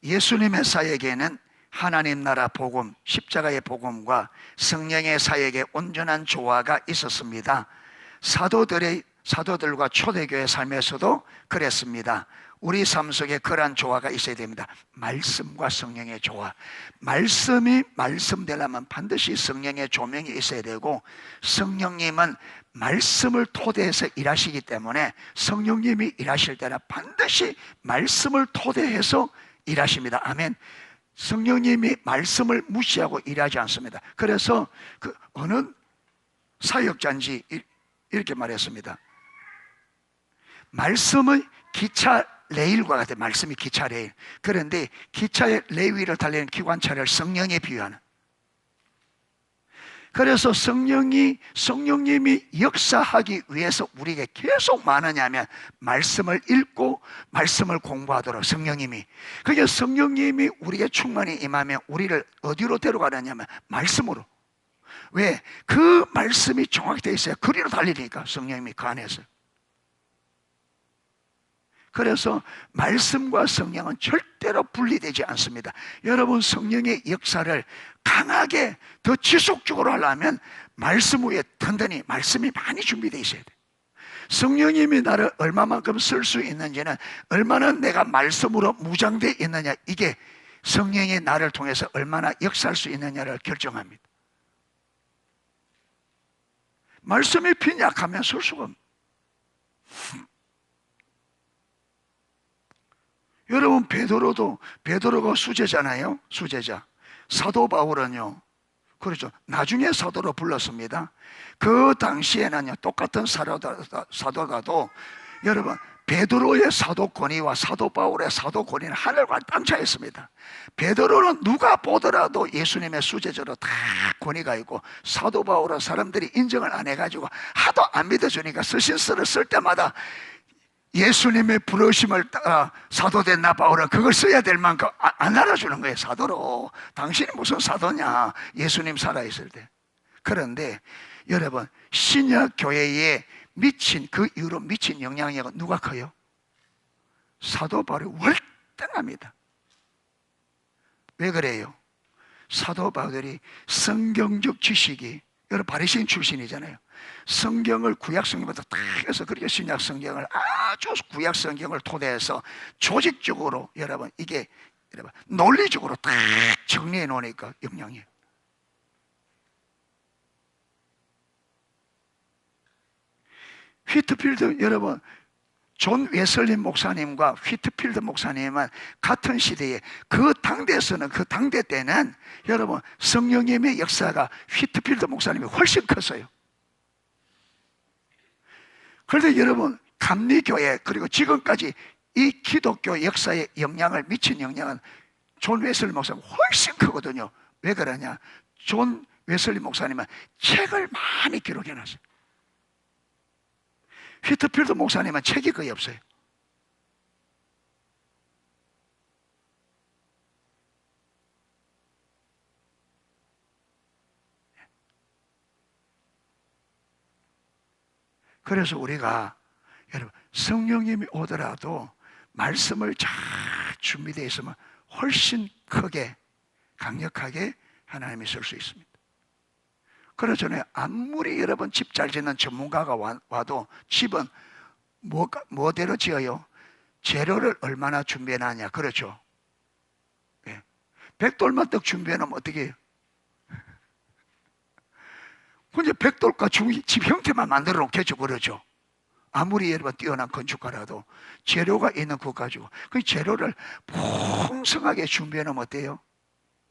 Speaker 1: 예수님의 사역에는 하나님 나라 복음, 십자가의 복음과 성령의 사역의 온전한 조화가 있었습니다. 사도들과 초대교회 삶에서도 그랬습니다. 우리 삶 속에 그러한 조화가 있어야 됩니다. 말씀과 성령의 조화. 말씀이 말씀되려면 반드시 성령의 조명이 있어야 되고, 성령님은 말씀을 토대해서 일하시기 때문에 성령님이 일하실 때는 반드시 말씀을 토대해서 일하십니다. 아멘. 성령님이 말씀을 무시하고 일하지 않습니다. 그래서 그 어느 사역자인지 이렇게 말했습니다. 말씀은 기차 레일과 같아요. 말씀이 기차 레일. 그런데 기차의 레일을 달리는 기관차를 성령에 비유하는. 그래서 성령님이 역사하기 위해서 우리에게 계속 많으냐면 말씀을 읽고 말씀을 공부하도록 성령님이. 그게 성령님이 우리에게 충만히 임하면 우리를 어디로 데려가느냐면 말씀으로. 왜? 그 말씀이 정확히 되어 있어야 거리로 달리니까 성령님이 그 안에서. 그래서 말씀과 성령은 절대로 분리되지 않습니다. 여러분, 성령의 역사를 강하게 더 지속적으로 하려면 말씀 위에 든든히 말씀이 많이 준비되어 있어야 돼요. 성령님이 나를 얼마만큼 쓸 수 있는지는 얼마나 내가 말씀으로 무장되어 있느냐, 이게 성령이 나를 통해서 얼마나 역사할 수 있느냐를 결정합니다. 말씀이 빈약하면 쓸 수가 없습니다. 여러분, 베드로가 수제잖아요. 수제자. 사도 바울은요, 그렇죠, 나중에 사도로 불렀습니다. 그 당시에는요, 똑같은 사도가도 여러분, 베드로의 사도 권위와 사도 바울의 사도 권위는 하늘과 땅 차이였습니다. 베드로는 누가 보더라도 예수님의 수제자로 다 권위가 있고, 사도 바울은 사람들이 인정을 안 해가지고 하도 안 믿어주니까 서신서를 쓸 때마다 예수님의 부르심을 따라 사도된 나 바울은 그걸 써야 될 만큼 안 알아주는 거예요. 사도로. 당신이 무슨 사도냐, 예수님 살아있을 때. 그런데 여러분, 신약 교회에 미친, 그 이후로 미친 영향력은 누가 커요? 사도 바울이 월등합니다. 왜 그래요? 사도 바울이 성경적 지식이, 여러분 바리새인 출신이잖아요. 성경을 구약 성경부터 다 해서, 그렇게 신약 성경을 아주 구약 성경을 토대해서 조직적으로 여러분, 이게 여러분 논리적으로 다 정리해 놓으니까 영향이에요. 휘트필드, 여러분 존 웨슬리 목사님과 휘트필드 목사님은 같은 시대에, 그 당대에서는, 그 당대 때는 여러분 성령님의 역사가 휘트필드 목사님이 훨씬 컸어요. 그런데 여러분, 감리교회 그리고 지금까지 이 기독교 역사에 영향을 미친 영향은 존 웨슬리 목사님 훨씬 크거든요. 왜 그러냐? 존 웨슬리 목사님은 책을 많이 기록해놨어요. 휘트필드 목사님은 책이 거의 없어요. 그래서 우리가 여러분, 성령님이 오더라도 말씀을 잘 준비되어 있으면 훨씬 크게 강력하게 하나님이 쓸 수 있습니다. 그러잖아요. 아무리 여러분 집 잘 짓는 전문가가 와도 집은 뭐대로 지어요? 재료를 얼마나 준비해놨냐. 그렇죠? 예. 백돌만 떡 준비해놓으면 어떻게 해요? 근데 백돌과 집 형태만 만들어 놓겠죠. 그렇죠? 아무리 여러분 뛰어난 건축가라도 재료가 있는 것 가지고 그 재료를 풍성하게 준비해 놓으면 어때요?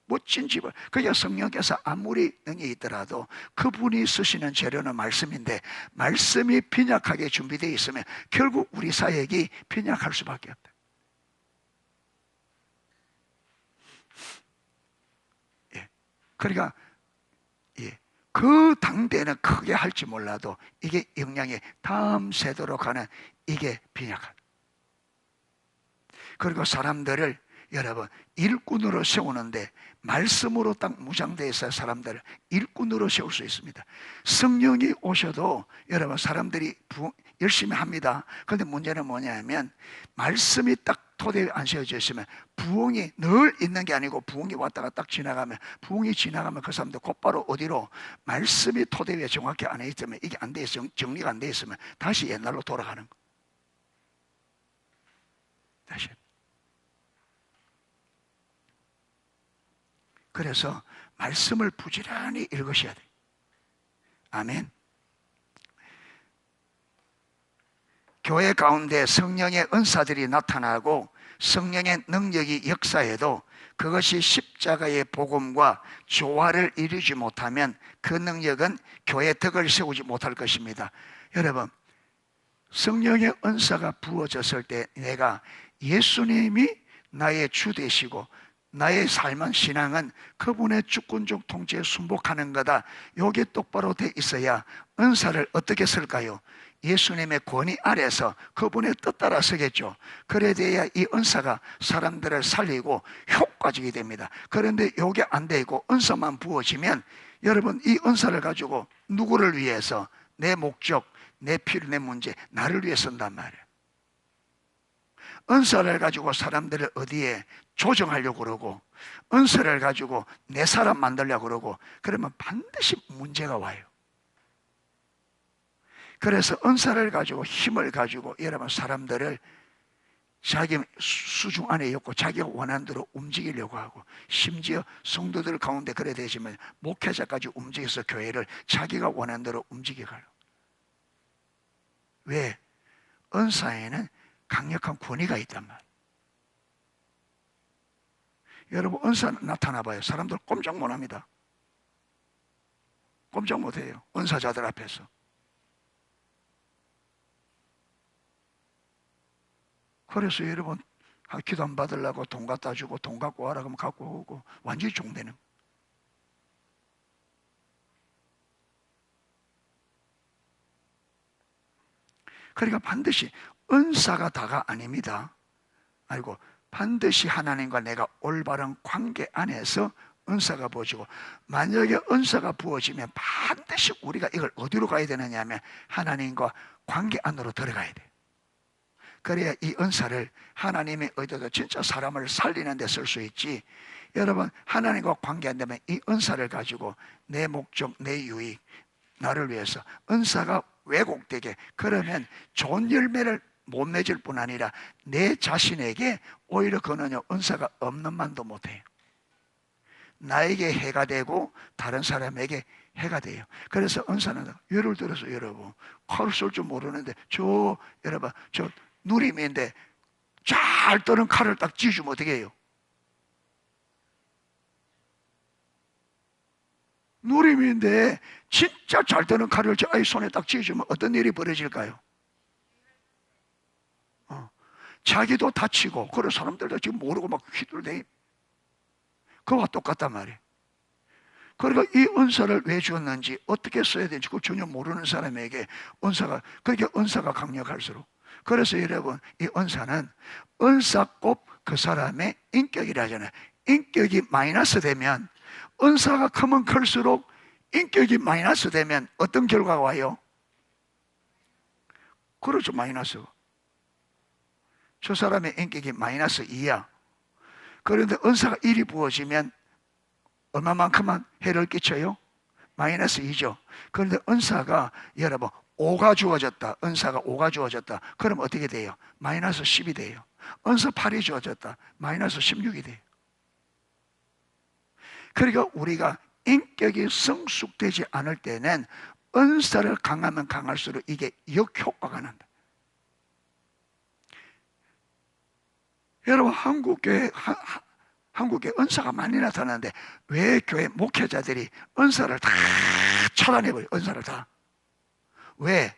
Speaker 1: 멋진 집을. 그러니까 성령께서 아무리 능이 있더라도 그분이 쓰시는 재료는 말씀인데 말씀이 빈약하게 준비되어 있으면 결국 우리 사역이 빈약할 수밖에 없다. 예. 그러니까 예. 그 당대는 크게 할지 몰라도 이게 영향이 다음 세대로 가는 이게 빈약하다. 그리고 사람들을 여러분 일꾼으로 세우는데 말씀으로 딱 무장되어 있어야 사람들을 일꾼으로 세울 수 있습니다. 성령이 오셔도 여러분 사람들이 열심히 합니다. 그런데 문제는 뭐냐면 말씀이 딱 토대에 안 세워져 있으면 부흥이 늘 있는 게 아니고 부흥이 왔다가 딱 지나가면 부흥이 지나가면 그 사람들 곧바로 어디로 말씀이 토대 위에 정확히 안 해 있으면 이게 안 돼 있으면 정리가 안 돼 있으면 다시 옛날로 돌아가는 거. 다시. 그래서 말씀을 부지런히 읽으셔야 돼요. 아멘. 교회 가운데 성령의 은사들이 나타나고 성령의 능력이 역사해도 그것이 십자가의 복음과 조화를 이루지 못하면 그 능력은 교회의 덕을 세우지 못할 것입니다. 여러분, 성령의 은사가 부어졌을 때 내가 예수님이 나의 주 되시고 나의 삶은 신앙은 그분의 주권적 통치에 순복하는 거다. 이게 똑바로 돼 있어야 은사를 어떻게 쓸까요? 예수님의 권위 아래서 그분의 뜻 따라 서겠죠. 그래 돼야 이 은사가 사람들을 살리고 효과적이 됩니다. 그런데 이게 안 되고 은사만 부어지면 여러분 이 은사를 가지고 누구를 위해서 내 목적, 내 필요, 내 문제, 나를 위해 쓴단 말이에요. 은사를 가지고 사람들을 어디에 조정하려고 그러고 은사를 가지고 내 사람 만들려고 그러고 그러면 반드시 문제가 와요. 그래서 은사를 가지고 힘을 가지고 여러분 사람들을 자기 수중 안에 있고 자기가 원하는 대로 움직이려고 하고 심지어 성도들 가운데 그래 되시면 목회자까지 움직여서 교회를 자기가 원하는 대로 움직여가요. 왜? 은사에는 강력한 권위가 있단 말이에요. 여러분 은사 나타나 봐요. 사람들 꼼짝 못합니다. 꼼짝 못해요. 은사자들 앞에서. 그래서 여러분 기도 안 받으려고 돈 갖다 주고 돈 갖고 와라 그러면 갖고 오고 완전히 종되는. 그러니까 반드시 은사가 다가 아닙니다. 아니고 반드시 하나님과 내가 올바른 관계 안에서 은사가 부어지고 만약에 은사가 부어지면 반드시 우리가 이걸 어디로 가야 되느냐 하면 하나님과 관계 안으로 들어가야 돼요. 그래야 이 은사를 하나님의 의도도 진짜 사람을 살리는 데 쓸 수 있지. 여러분 하나님과 관계 안 되면 이 은사를 가지고 내 목적, 내 유익, 나를 위해서 은사가 왜곡되게 그러면 좋은 열매를 못 맺을 뿐 아니라 내 자신에게 오히려 그는 은사가 없는 만도 못해요. 나에게 해가 되고 다른 사람에게 해가 돼요. 그래서 은사는 예를 들어서 여러분 칼을 쓸 줄 모르는데 여러분 저 누림인데 잘 떠는 칼을 딱 쥐주면 어떻게 해요? 누림인데 진짜 잘 떠는 칼을 아이 손에 딱 쥐주면 어떤 일이 벌어질까요? 자기도 다치고 그런 사람들도 지금 모르고 막 휘둘대. 그와 똑같단 말이에요. 그러니까 이 은사를 왜 주었는지 어떻게 써야 되는지 그걸 전혀 모르는 사람에게 그렇게 은사가 강력할수록 그래서 여러분 이 은사는 은사곱 그 사람의 인격이라 하잖아요. 인격이 마이너스 되면 은사가 크면 클수록 인격이 마이너스 되면 어떤 결과가 와요? 그렇죠. 마이너스. 저 사람의 인격이 마이너스 2야. 그런데 은사가 1이 부어지면 얼마만큼만 해를 끼쳐요? 마이너스 2죠. 그런데 은사가 여러분 5가 주어졌다. 은사가 5가 주어졌다. 그럼 어떻게 돼요? 마이너스 10이 돼요. 은사 8이 주어졌다. 마이너스 16이 돼요. 그러니까 우리가 인격이 성숙되지 않을 때는 은사를 강하면 강할수록 이게 역효과가 난다. 여러분, 한국에 은사가 많이 나타나는데 왜 교회 목회자들이 은사를 다 차단해버려요? 은사를 다. 왜?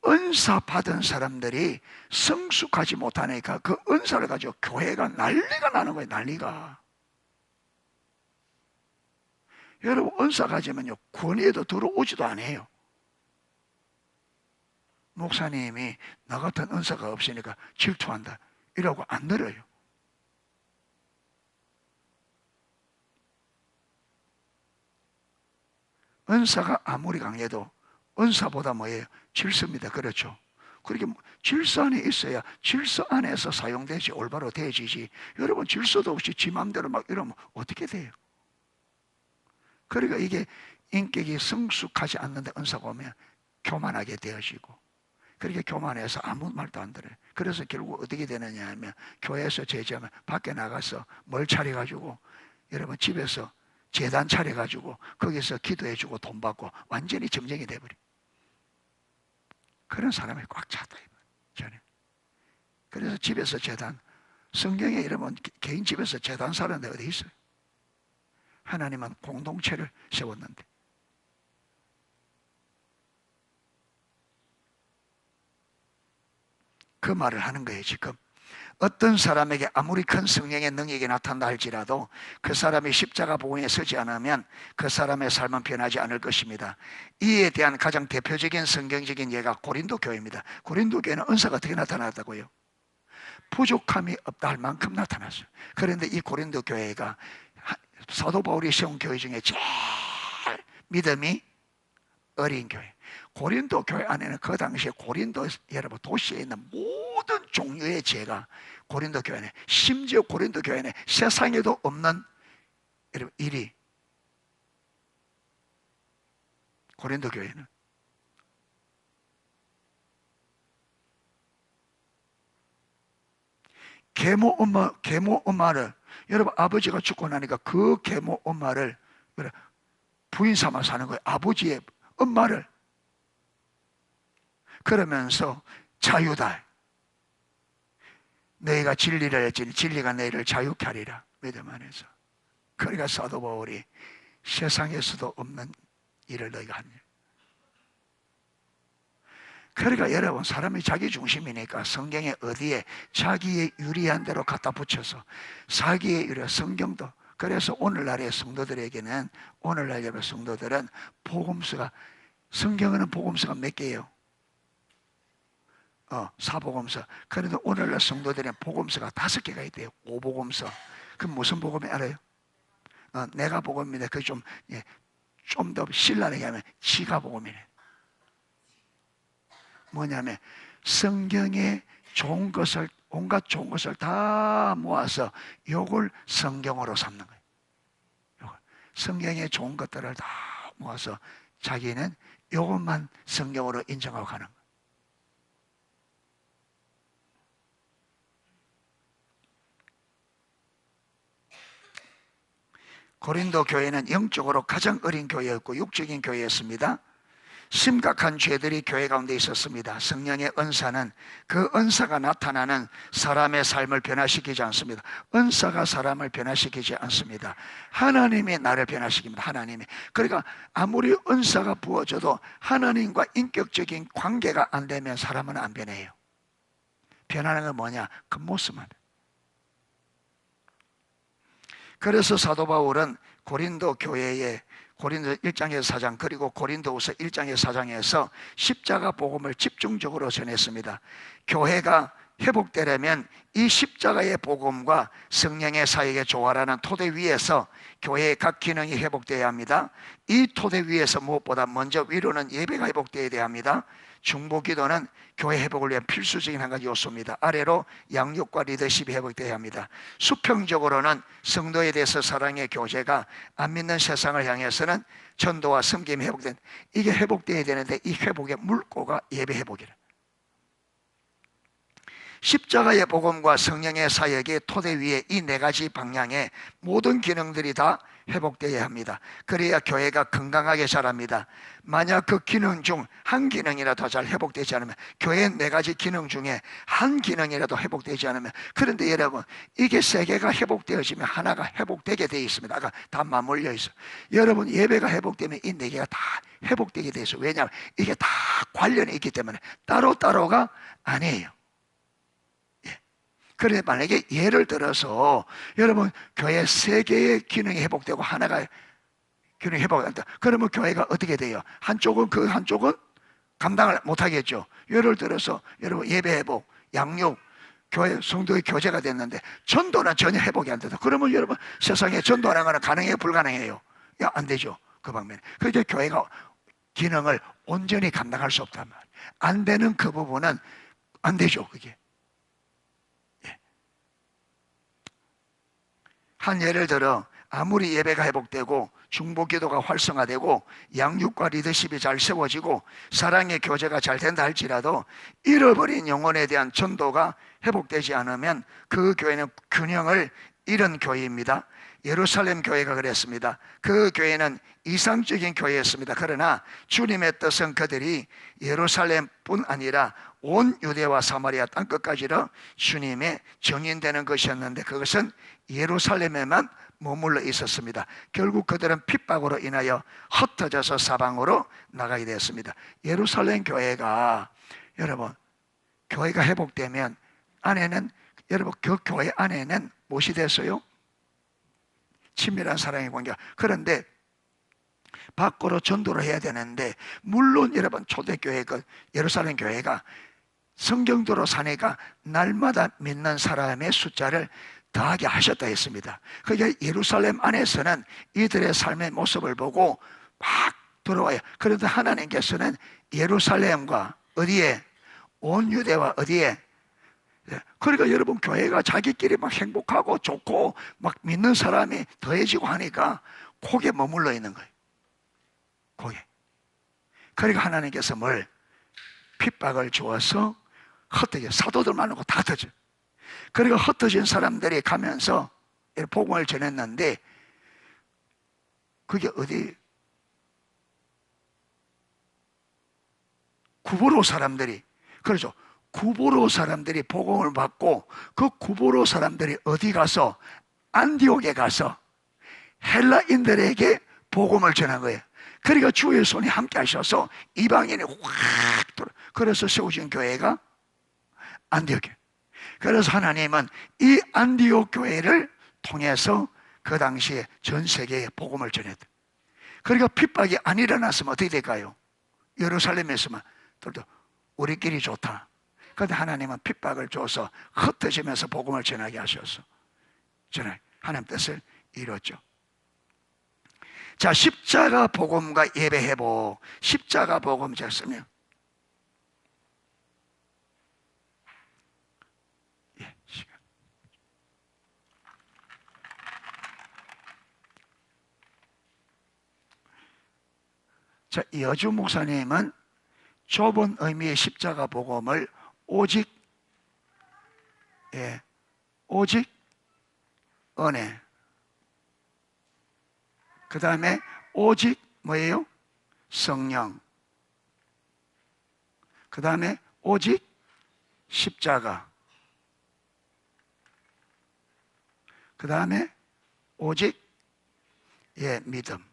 Speaker 1: 은사 받은 사람들이 성숙하지 못하니까 그 은사를 가지고 교회가 난리가 나는 거예요. 난리가. 여러분, 은사 가지면요 권위에도 들어오지도 않아요. 목사님이 나 같은 은사가 없으니까 질투한다 이러고 안 들어요. 은사가 아무리 강해도 은사보다 뭐예요? 질서입니다. 그렇죠? 그렇게 질서 안에 있어야 질서 안에서 사용되지 올바로 되지지. 여러분, 질서도 없이 지 맘대로 막 이러면 어떻게 돼요? 그러니까 이게 인격이 성숙하지 않는데 은사가 오면 교만하게 되어지고, 그렇게 교만해서 아무 말도 안 들어요. 그래서 결국 어떻게 되느냐 하면 교회에서 제지하면 밖에 나가서 뭘 차려가지고, 여러분 집에서 재단 차려가지고 거기서 기도해주고 돈 받고 완전히 점쟁이 돼버려. 그런 사람이 꽉 찼다. 저는. 그래서 집에서 재단, 성경에 이러면 개인 집에서 재단 사는데 어디 있어요? 하나님은 공동체를 세웠는데. 그 말을 하는 거예요. 지금 어떤 사람에게 아무리 큰 성령의 능력이 나타난다 할지라도 그 사람이 십자가 복음에 서지 않으면 그 사람의 삶은 변하지 않을 것입니다. 이에 대한 가장 대표적인 성경적인 예가 고린도 교회입니다. 고린도 교회는 은사가 어떻게 나타났다고요? 부족함이 없다 할 만큼 나타났어요. 그런데 이 고린도 교회가 사도 바울이 세운 교회 중에 제일 믿음이 어린 교회. 고린도 교회 안에는 그 당시에 고린도 여러분 도시에 있는 모든 종류의 죄가 고린도 교회는, 심지어 고린도 교회는 세상에도 없는 여러분 일이, 고린도 교회는 계모 엄마를, 여러분 아버지가 죽고 나니까 그 계모 엄마를 부인 삼아 사는 거예요. 아버지의 엄마를. 그러면서 자유다. 너희가 진리를 했지니 진리가 너희를 자유케 하리라. 믿음 안에서. 그러니까 사도 바울이 세상에서도 없는 일을 너희가 하니. 그러니까 여러분, 사람이 자기 중심이니까 성경에 어디에 자기의 유리한 대로 갖다 붙여서 자기의 유리, 성경도. 그래서 오늘날의 성도들에게는, 오늘날 예배 성도들은 복음서가, 성경에는 복음서가 몇 개예요? 사복음서. 그런데 오늘날 성도들은 복음서가 5개가 있대요. 5복음서. 그럼 무슨 복음이 알아요? 내가 복음인데 그 좀 더 신랄하게 하면 지가 복음이네. 뭐냐면 성경에 좋은 것을, 온갖 좋은 것을 다 모아서 요걸 성경으로 삼는 거예요. 요걸. 성경에 좋은 것들을 다 모아서 자기는 요것만 성경으로 인정하고 가는 거예요. 고린도 교회는 영적으로 가장 어린 교회였고 육적인 교회였습니다. 심각한 죄들이 교회 가운데 있었습니다. 성령의 은사는 그 은사가 나타나는 사람의 삶을 변화시키지 않습니다. 은사가 사람을 변화시키지 않습니다. 하나님이 나를 변화시킵니다. 하나님이. 그러니까 아무리 은사가 부어져도 하나님과 인격적인 관계가 안 되면 사람은 안 변해요. 변하는 건 뭐냐? 겉모습만. 그래서 사도 바울은 고린도 교회에, 고린도 1장에서 4장, 그리고 고린도후서 1장에서 4장에서 십자가 복음을 집중적으로 전했습니다. 교회가 회복되려면 이 십자가의 복음과 성령의 사역의 조화라는 토대 위에서 교회의 각 기능이 회복되어야 합니다. 이 토대 위에서 무엇보다 먼저 위로는 예배가 회복되어야 합니다. 중보 기도는 교회 회복을 위한 필수적인 한 가지 요소입니다. 아래로 양육과 리더십이 회복되어야 합니다. 수평적으로는 성도에 대해서 사랑의 교제가 안 믿는 세상을 향해서는 전도와 섬김이 회복된, 이게 회복되어야 되는데 이 회복의 물꼬가 예배 회복이라. 십자가의 복음과 성령의 사역의 토대 위에 이 네 가지 방향의 모든 기능들이 다 회복되어야 합니다. 그래야 교회가 건강하게 자랍니다. 만약 그 기능 중 한 기능이라도 잘 회복되지 않으면, 교회의 네 가지 기능 중에 한 기능이라도 회복되지 않으면, 그런데 여러분, 이게 세 개가 회복되어지면 하나가 회복되게 되어 있습니다. 아까 다 맞물려 있어요. 여러분, 예배가 회복되면 이 네 개가 다 회복되게 되어 있어요. 왜냐하면 이게 다 관련이 있기 때문에 따로따로가 아니에요. 그런데 만약에 예를 들어서 여러분 교회 세 개의 기능이 회복되고 하나가 기능이 회복된다. 그러면 교회가 어떻게 돼요? 한쪽은 감당을 못하겠죠. 예를 들어서 여러분 예배 회복, 양육, 교회 성도의 교제가 됐는데 전도는 전혀 회복이 안 된다. 그러면 여러분 세상에 전도하는 거는 가능해요, 불가능해요? 야, 안 되죠. 그 방면에. 그래서 교회가 기능을 온전히 감당할 수 없단 말이에요. 안 되는 그 부분은 안 되죠, 그게. 한 예를 들어 아무리 예배가 회복되고 중보기도가 활성화되고 양육과 리더십이 잘 세워지고 사랑의 교제가 잘 된다 할지라도 잃어버린 영혼에 대한 전도가 회복되지 않으면 그 교회는 균형을 잃은 교회입니다. 예루살렘 교회가 그랬습니다. 그 교회는 이상적인 교회였습니다. 그러나 주님의 뜻은 그들이 예루살렘뿐 아니라 온 유대와 사마리아 땅끝까지로 주님의 정인되는 것이었는데 그것은 예루살렘에만 머물러 있었습니다. 결국 그들은 핍박으로 인하여 흩어져서 사방으로 나가게 되었습니다. 예루살렘 교회가 여러분 교회가 회복되면 안에는 여러분 그 교회 안에는 무엇이 됐어요? 친밀한 사랑의 관계가. 그런데 밖으로 전도를 해야 되는데 물론 여러분 초대교회 그 예루살렘 교회가 성경대로 사니까 날마다 믿는 사람의 숫자를 더하게 하셨다 했습니다. 그러니까 예루살렘 안에서는 이들의 삶의 모습을 보고 막 들어와요. 그런데 하나님께서는 예루살렘과 어디에? 온 유대와 어디에? 그러니까 여러분 교회가 자기끼리 막 행복하고 좋고 막 믿는 사람이 더해지고 하니까 거기에 머물러 있는 거예요. 거기에. 그러니까 하나님께서 뭘? 핍박을 주어서 흩어져. 사도들 많고 다 터져. 그러니까 흩어진 사람들이 가면서 복음을 전했는데 그게 어디? 구보로 사람들이, 그렇죠. 구보로 사람들이 복음을 받고 그 구보로 사람들이 어디 가서? 안디옥에 가서 헬라인들에게 복음을 전한 거예요. 그러니까 주의 손이 함께 하셔서 이방인이 확 돌아. 그래서 세워진 교회가 안디옥이에요. 그래서 하나님은 이 안디옥 교회를 통해서 그 당시에 전 세계에 복음을 전했다. 그러니까 핍박이 안 일어났으면 어떻게 될까요? 예루살렘에서만 우리끼리 좋다. 그런데 하나님은 핍박을 줘서 흩어지면서 복음을 전하게 하셔서 하나님 뜻을 이뤘죠. 자, 십자가 복음과 예배 회복. 십자가 복음 졌으면 자, 여주 목사님은 좁은 의미의 십자가 복음을 오직 은혜, 그 다음에 오직 뭐예요? 성령, 그 다음에 오직 십자가, 그 다음에 오직 믿음.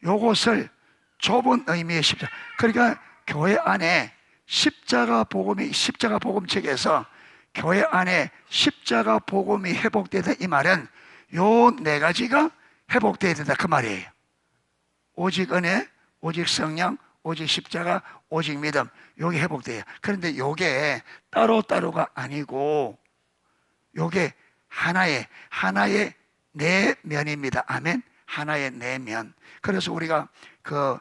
Speaker 1: 요것을 좁은 의미의 십자가. 그러니까 교회 안에 십자가 복음이, 십자가 복음책에서 교회 안에 십자가 복음이 회복되다 이 말은 요 네 가지가 회복되어야 된다 그 말이에요. 오직 은혜, 오직 성령, 오직 십자가, 오직 믿음, 요게 회복돼요. 그런데 요게 따로따로가 아니고 요게 하나의 내면입니다. 아멘. 하나의 내면. 그래서 우리가 그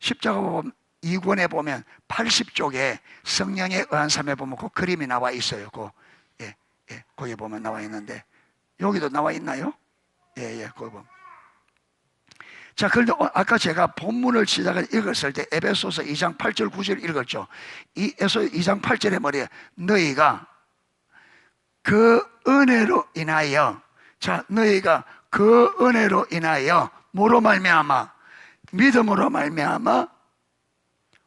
Speaker 1: 십자가복음 2권에 보면 80쪽에 성령에 의한 삶에 보면 그 그림이 나와 있어요. 거기 보면 나와 있는데 여기도 나와 있나요? 거기 보면. 자, 그런데 아까 제가 본문을 시작을 읽었을 때 에베소서 2장 8절 9절 읽었죠. 이 에베소 2장 8절에 뭐래요? 너희가 그 은혜로 인하여, 자, 너희가 그 은혜로 인하여 뭐로 말미암아? 믿음으로 말미암아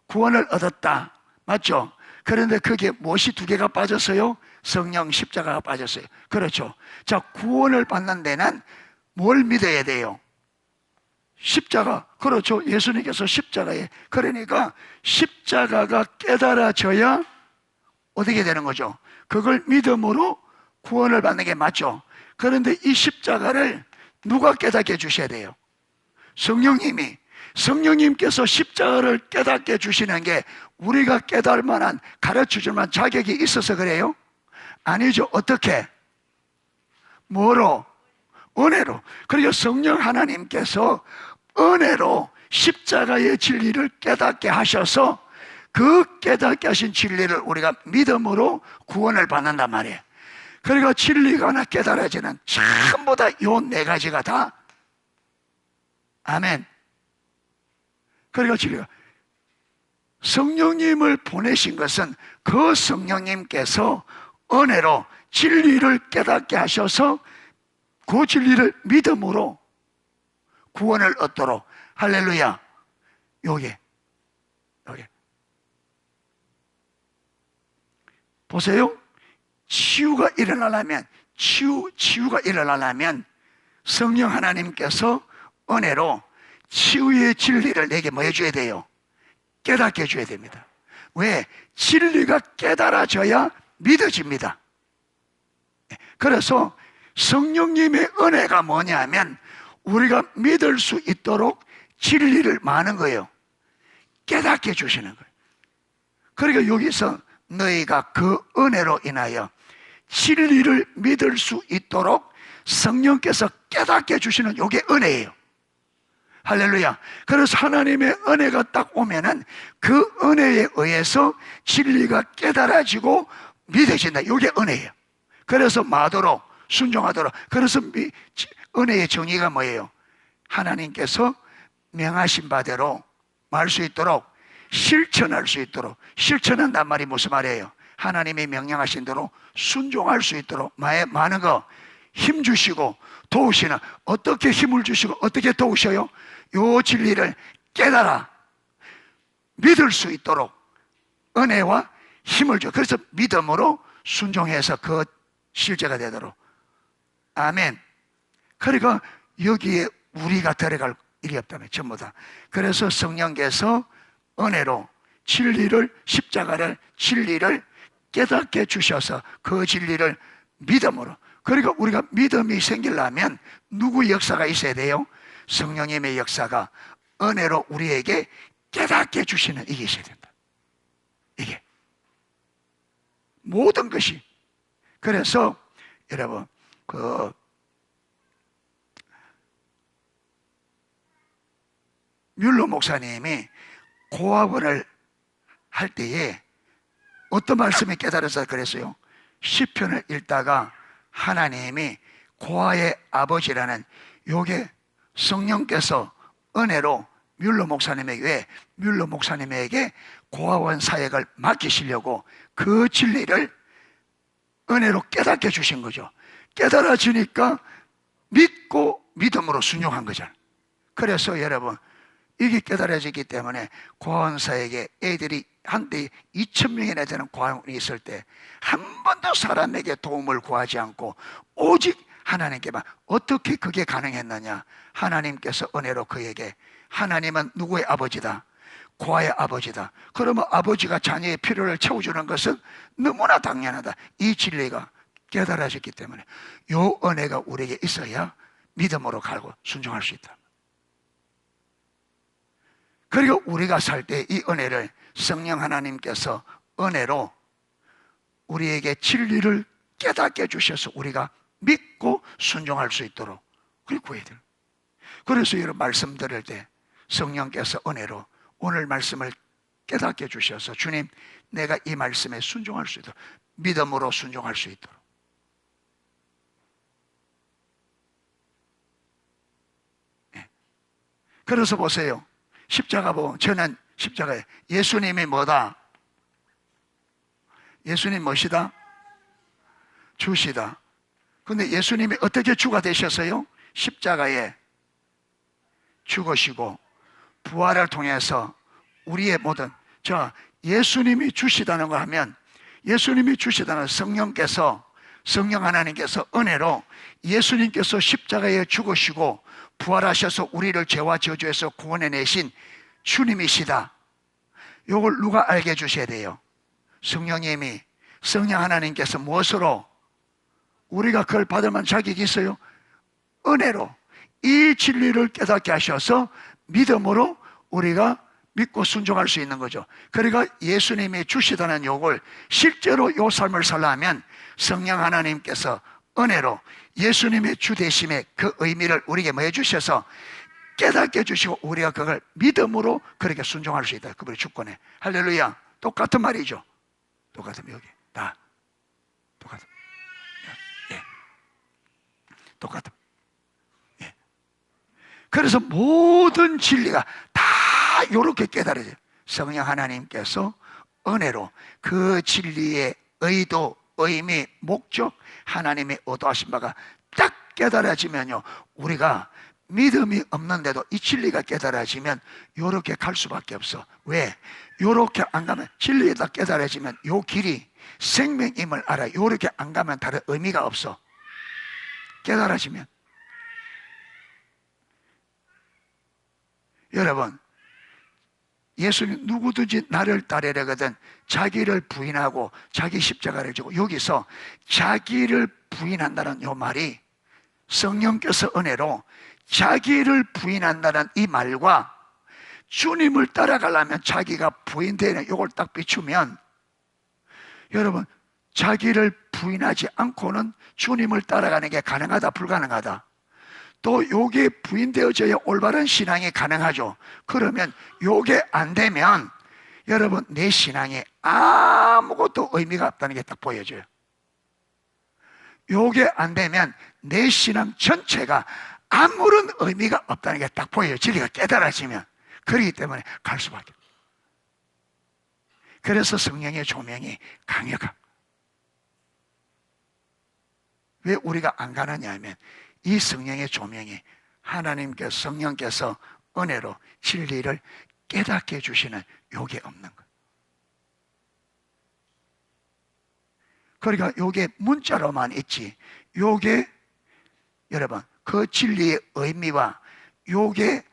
Speaker 1: 구원을 얻었다. 맞죠? 그런데 그게 무엇이 두 개가 빠졌어요? 성령, 십자가가 빠졌어요. 그렇죠. 자, 구원을 받는 데는 뭘 믿어야 돼요? 십자가. 그렇죠. 예수님께서 십자가에, 그러니까 십자가가 깨달아져야 어떻게 되는 거죠? 그걸 믿음으로 구원을 받는 게 맞죠. 그런데 이 십자가를 누가 깨닫게 해주셔야 돼요? 성령님께서 십자가를 깨닫게 해주시는 게 우리가 깨달을 만한, 가르쳐줄 만한 자격이 있어서 그래요? 아니죠. 어떻게? 뭐로? 은혜로. 그리고 성령 하나님께서 은혜로 십자가의 진리를 깨닫게 하셔서 그 깨닫게 하신 진리를 우리가 믿음으로 구원을 받는단 말이에요. 그러니까 진리가 하나 깨달아지는 전부 다 요 네 가지가 다, 아멘. 그러니까 진리가, 성령님을 보내신 것은 그 성령님께서 은혜로 진리를 깨닫게 하셔서 그 진리를 믿음으로 구원을 얻도록. 할렐루야. 요게 보세요. 치유가 일어나려면 성령 하나님께서 은혜로 치유의 진리를 내게 뭐 해줘야 돼요? 깨닫게 해줘야 됩니다. 왜? 진리가 깨달아져야 믿어집니다. 그래서 성령님의 은혜가 뭐냐면 우리가 믿을 수 있도록 진리를 많은 거예요. 깨닫게 해주시는 거예요. 그러니까 여기서 너희가 그 은혜로 인하여 진리를 믿을 수 있도록 성령께서 깨닫게 해주시는 이게 은혜예요. 할렐루야. 그래서 하나님의 은혜가 딱 오면은 그 은혜에 의해서 진리가 깨달아지고 믿어진다. 이게 은혜예요. 그래서 마도록, 순종하도록. 그래서 은혜의 정의가 뭐예요? 하나님께서 명하신 바대로 말 수 있도록, 실천할 수 있도록. 실천한단 말이 무슨 말이에요? 하나님이 명령하신 대로 순종할 수 있도록 많은 거 힘 주시고 도우시는. 어떻게 힘을 주시고 어떻게 도우셔요? 요 진리를 깨달아 믿을 수 있도록 은혜와 힘을 줘. 그래서 믿음으로 순종해서 그 실제가 되도록. 아멘. 그러니까 여기에 우리가 들어갈 일이 없다면 전부 다. 그래서 성령께서 은혜로 진리를, 십자가를, 진리를 깨닫게 주셔서 그 진리를 믿음으로. 그러니까 우리가 믿음이 생기려면 누구의 역사가 있어야 돼요? 성령님의 역사가 은혜로 우리에게 깨닫게 주시는 이게 있어야 된다. 이게 모든 것이. 그래서 여러분 뮬러 목사님이 고아원을 할 때에 어떤 말씀이 깨달아서 그랬어요? 시편을 읽다가 하나님이 고아의 아버지라는 요게 성령께서 은혜로 뮬러 목사님에게 고아원 사역을 맡기시려고 그 진리를 은혜로 깨닫게 주신 거죠. 깨달아지니까 믿고 믿음으로 순종한 거잖아요. 그래서 여러분 이게 깨달아지기 때문에 고아원사에게 애들이 한때 2,000명이나 되는 고아원이 있을 때 한 번도 사람에게 도움을 구하지 않고 오직 하나님께만. 어떻게 그게 가능했느냐? 하나님께서 은혜로 그에게, 하나님은 누구의 아버지다? 고아의 아버지다. 그러면 아버지가 자녀의 필요를 채워주는 것은 너무나 당연하다. 이 진리가 깨달아졌기 때문에 이 은혜가 우리에게 있어야 믿음으로 갈고 순종할 수 있다. 그리고 우리가 살 때 이 은혜를 성령 하나님께서 은혜로 우리에게 진리를 깨닫게 해주셔서 우리가 믿고 순종할 수 있도록 그렇게 구해야 돼요. 그래서 여러분 말씀 들을 때 성령께서 은혜로 오늘 말씀을 깨닫게 해주셔서 주님, 내가 이 말씀에 순종할 수 있도록, 믿음으로 순종할 수 있도록. 네. 그래서 보세요. 십자가 보면 저는 십자가에 예수님이 뭐다? 예수님 무엇이다? 주시다. 근데 예수님이 어떻게 주가 되셨어요? 십자가에 죽으시고 부활을 통해서 우리의 모든, 예수님이 주시다는 거 하면, 예수님이 주시다는 성령께서, 성령 하나님께서 은혜로 예수님께서 십자가에 죽으시고 부활하셔서 우리를 죄와 저주에서 구원해내신 주님이시다. 이걸 누가 알게 해주셔야 돼요? 성령님이, 성령 하나님께서 무엇으로? 우리가 그걸 받을 만한 자격이 있어요? 은혜로 이 진리를 깨닫게 하셔서 믿음으로 우리가 믿고 순종할 수 있는 거죠. 그러니까 예수님이 주시다는 욕을 실제로 이 삶을 살려면 성령 하나님께서 은혜로 예수님의 주 되심의 그 의미를 우리에게 뭐 해주셔서 깨닫게 해주시고 우리가 그걸 믿음으로 그렇게 순종할 수 있다. 그분의 주권에. 할렐루야. 똑같은 말이죠. 똑같은 여기 다 똑같은. 예. 똑같은. 예. 그래서 모든 진리가 다 이렇게 깨달아져요. 성령 하나님께서 은혜로 그 진리의 의도, 의미, 목적, 하나님의 의도하신 바가 딱 깨달아지면요, 우리가 믿음이 없는데도 이 진리가 깨달아지면 이렇게 갈 수밖에 없어. 왜? 이렇게 안 가면, 진리에 딱 깨달아지면 이 길이 생명임을 알아. 이렇게 안 가면 다른 의미가 없어. 깨달아지면. 여러분, 예수님 누구든지 나를 따르려거든 자기를 부인하고 자기 십자가를 지고, 여기서 자기를 부인한다는 이 말이 성령께서 은혜로 자기를 부인한다는 이 말과 주님을 따라가려면 자기가 부인되는 이걸 딱 비추면, 여러분, 자기를 부인하지 않고는 주님을 따라가는 게 가능하다, 불가능하다? 또 요게 부인되어져야 올바른 신앙이 가능하죠. 그러면 요게 안 되면 여러분 내 신앙에 아무것도 의미가 없다는 게 딱 보여져요. 요게 안 되면 내 신앙 전체가 아무런 의미가 없다는 게 딱 보여요. 진리가 깨달아지면. 그렇기 때문에 갈 수밖에 없어요. 그래서 성령의 조명이 강력합니다. 왜 우리가 안 가느냐 하면 이 성령의 조명이 하나님께서, 성령께서 은혜로 진리를 깨닫게 해주시는 요게 없는 거예요. 그러니까 요게 문자로만 있지, 요게 여러분 그 진리의 의미와 요게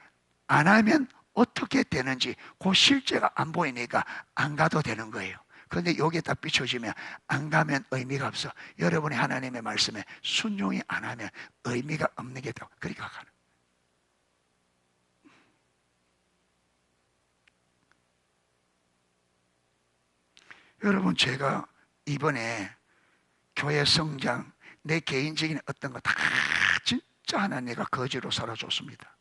Speaker 1: 안 하면 어떻게 되는지 그 실제가 안 보이니까 안 가도 되는 거예요. 그런데 여기에 딱 비춰지면 안 가면 의미가 없어. 여러분이 하나님의 말씀에 순종이 안 하면 의미가 없는 게 되고 그렇게 가는. 여러분, 제가 이번에 교회 성장, 내 개인적인 어떤 거 다 진짜 하나님과 거지로 살아줬습니다.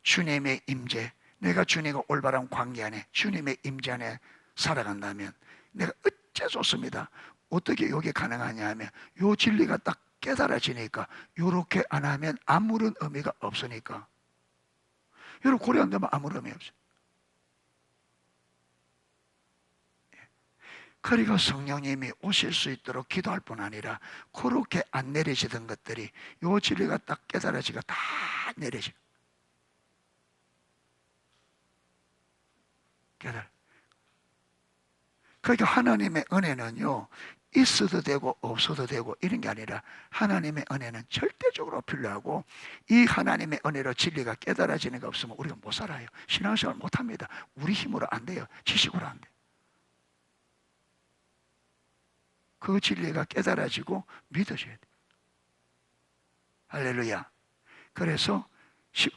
Speaker 1: 주님의 임재, 내가 주님과 올바른 관계 안에, 주님의 임재 안에 살아간다면 내가 어째 좋습니다. 어떻게 이게 가능하냐 하면 요 진리가 딱 깨달아지니까 요렇게 안 하면 아무런 의미가 없으니까. 여러분, 고려 안 되면 아무런 의미 없어요. 그리고 성령님이 오실 수 있도록 기도할 뿐 아니라 그렇게 안 내리시던 것들이 요 진리가 딱 깨달아지가 다 내려지고. 깨달아. 그러니까 하나님의 은혜는요, 있어도 되고 없어도 되고 이런 게 아니라 하나님의 은혜는 절대적으로 필요하고, 이 하나님의 은혜로 진리가 깨달아지는 게 없으면 우리가 못 살아요. 신앙생활 못 합니다. 우리 힘으로 안 돼요. 지식으로 안 돼요. 그 진리가 깨달아지고 믿어져야 돼요. 할렐루야. 그래서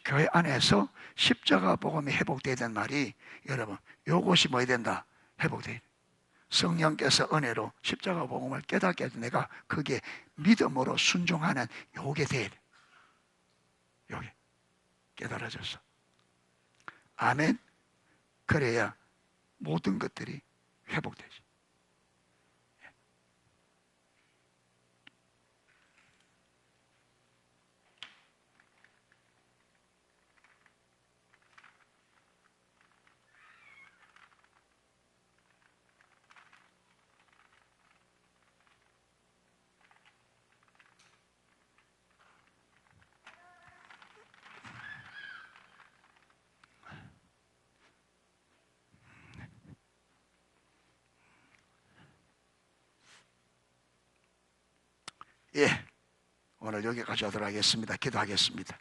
Speaker 1: 교회 안에서 십자가 복음이 회복돼야 되는 말이, 여러분, 요것이 뭐 해야 된다? 회복돼야 돼. 성령께서 은혜로 십자가 복음을 깨닫게 해서 내가 그게 믿음으로 순종하는 요게 돼야 돼. 요게 깨달아졌어. 아멘. 그래야 모든 것들이 회복되지. 예, 오늘 여기까지 하도록 하겠습니다. 기도하겠습니다.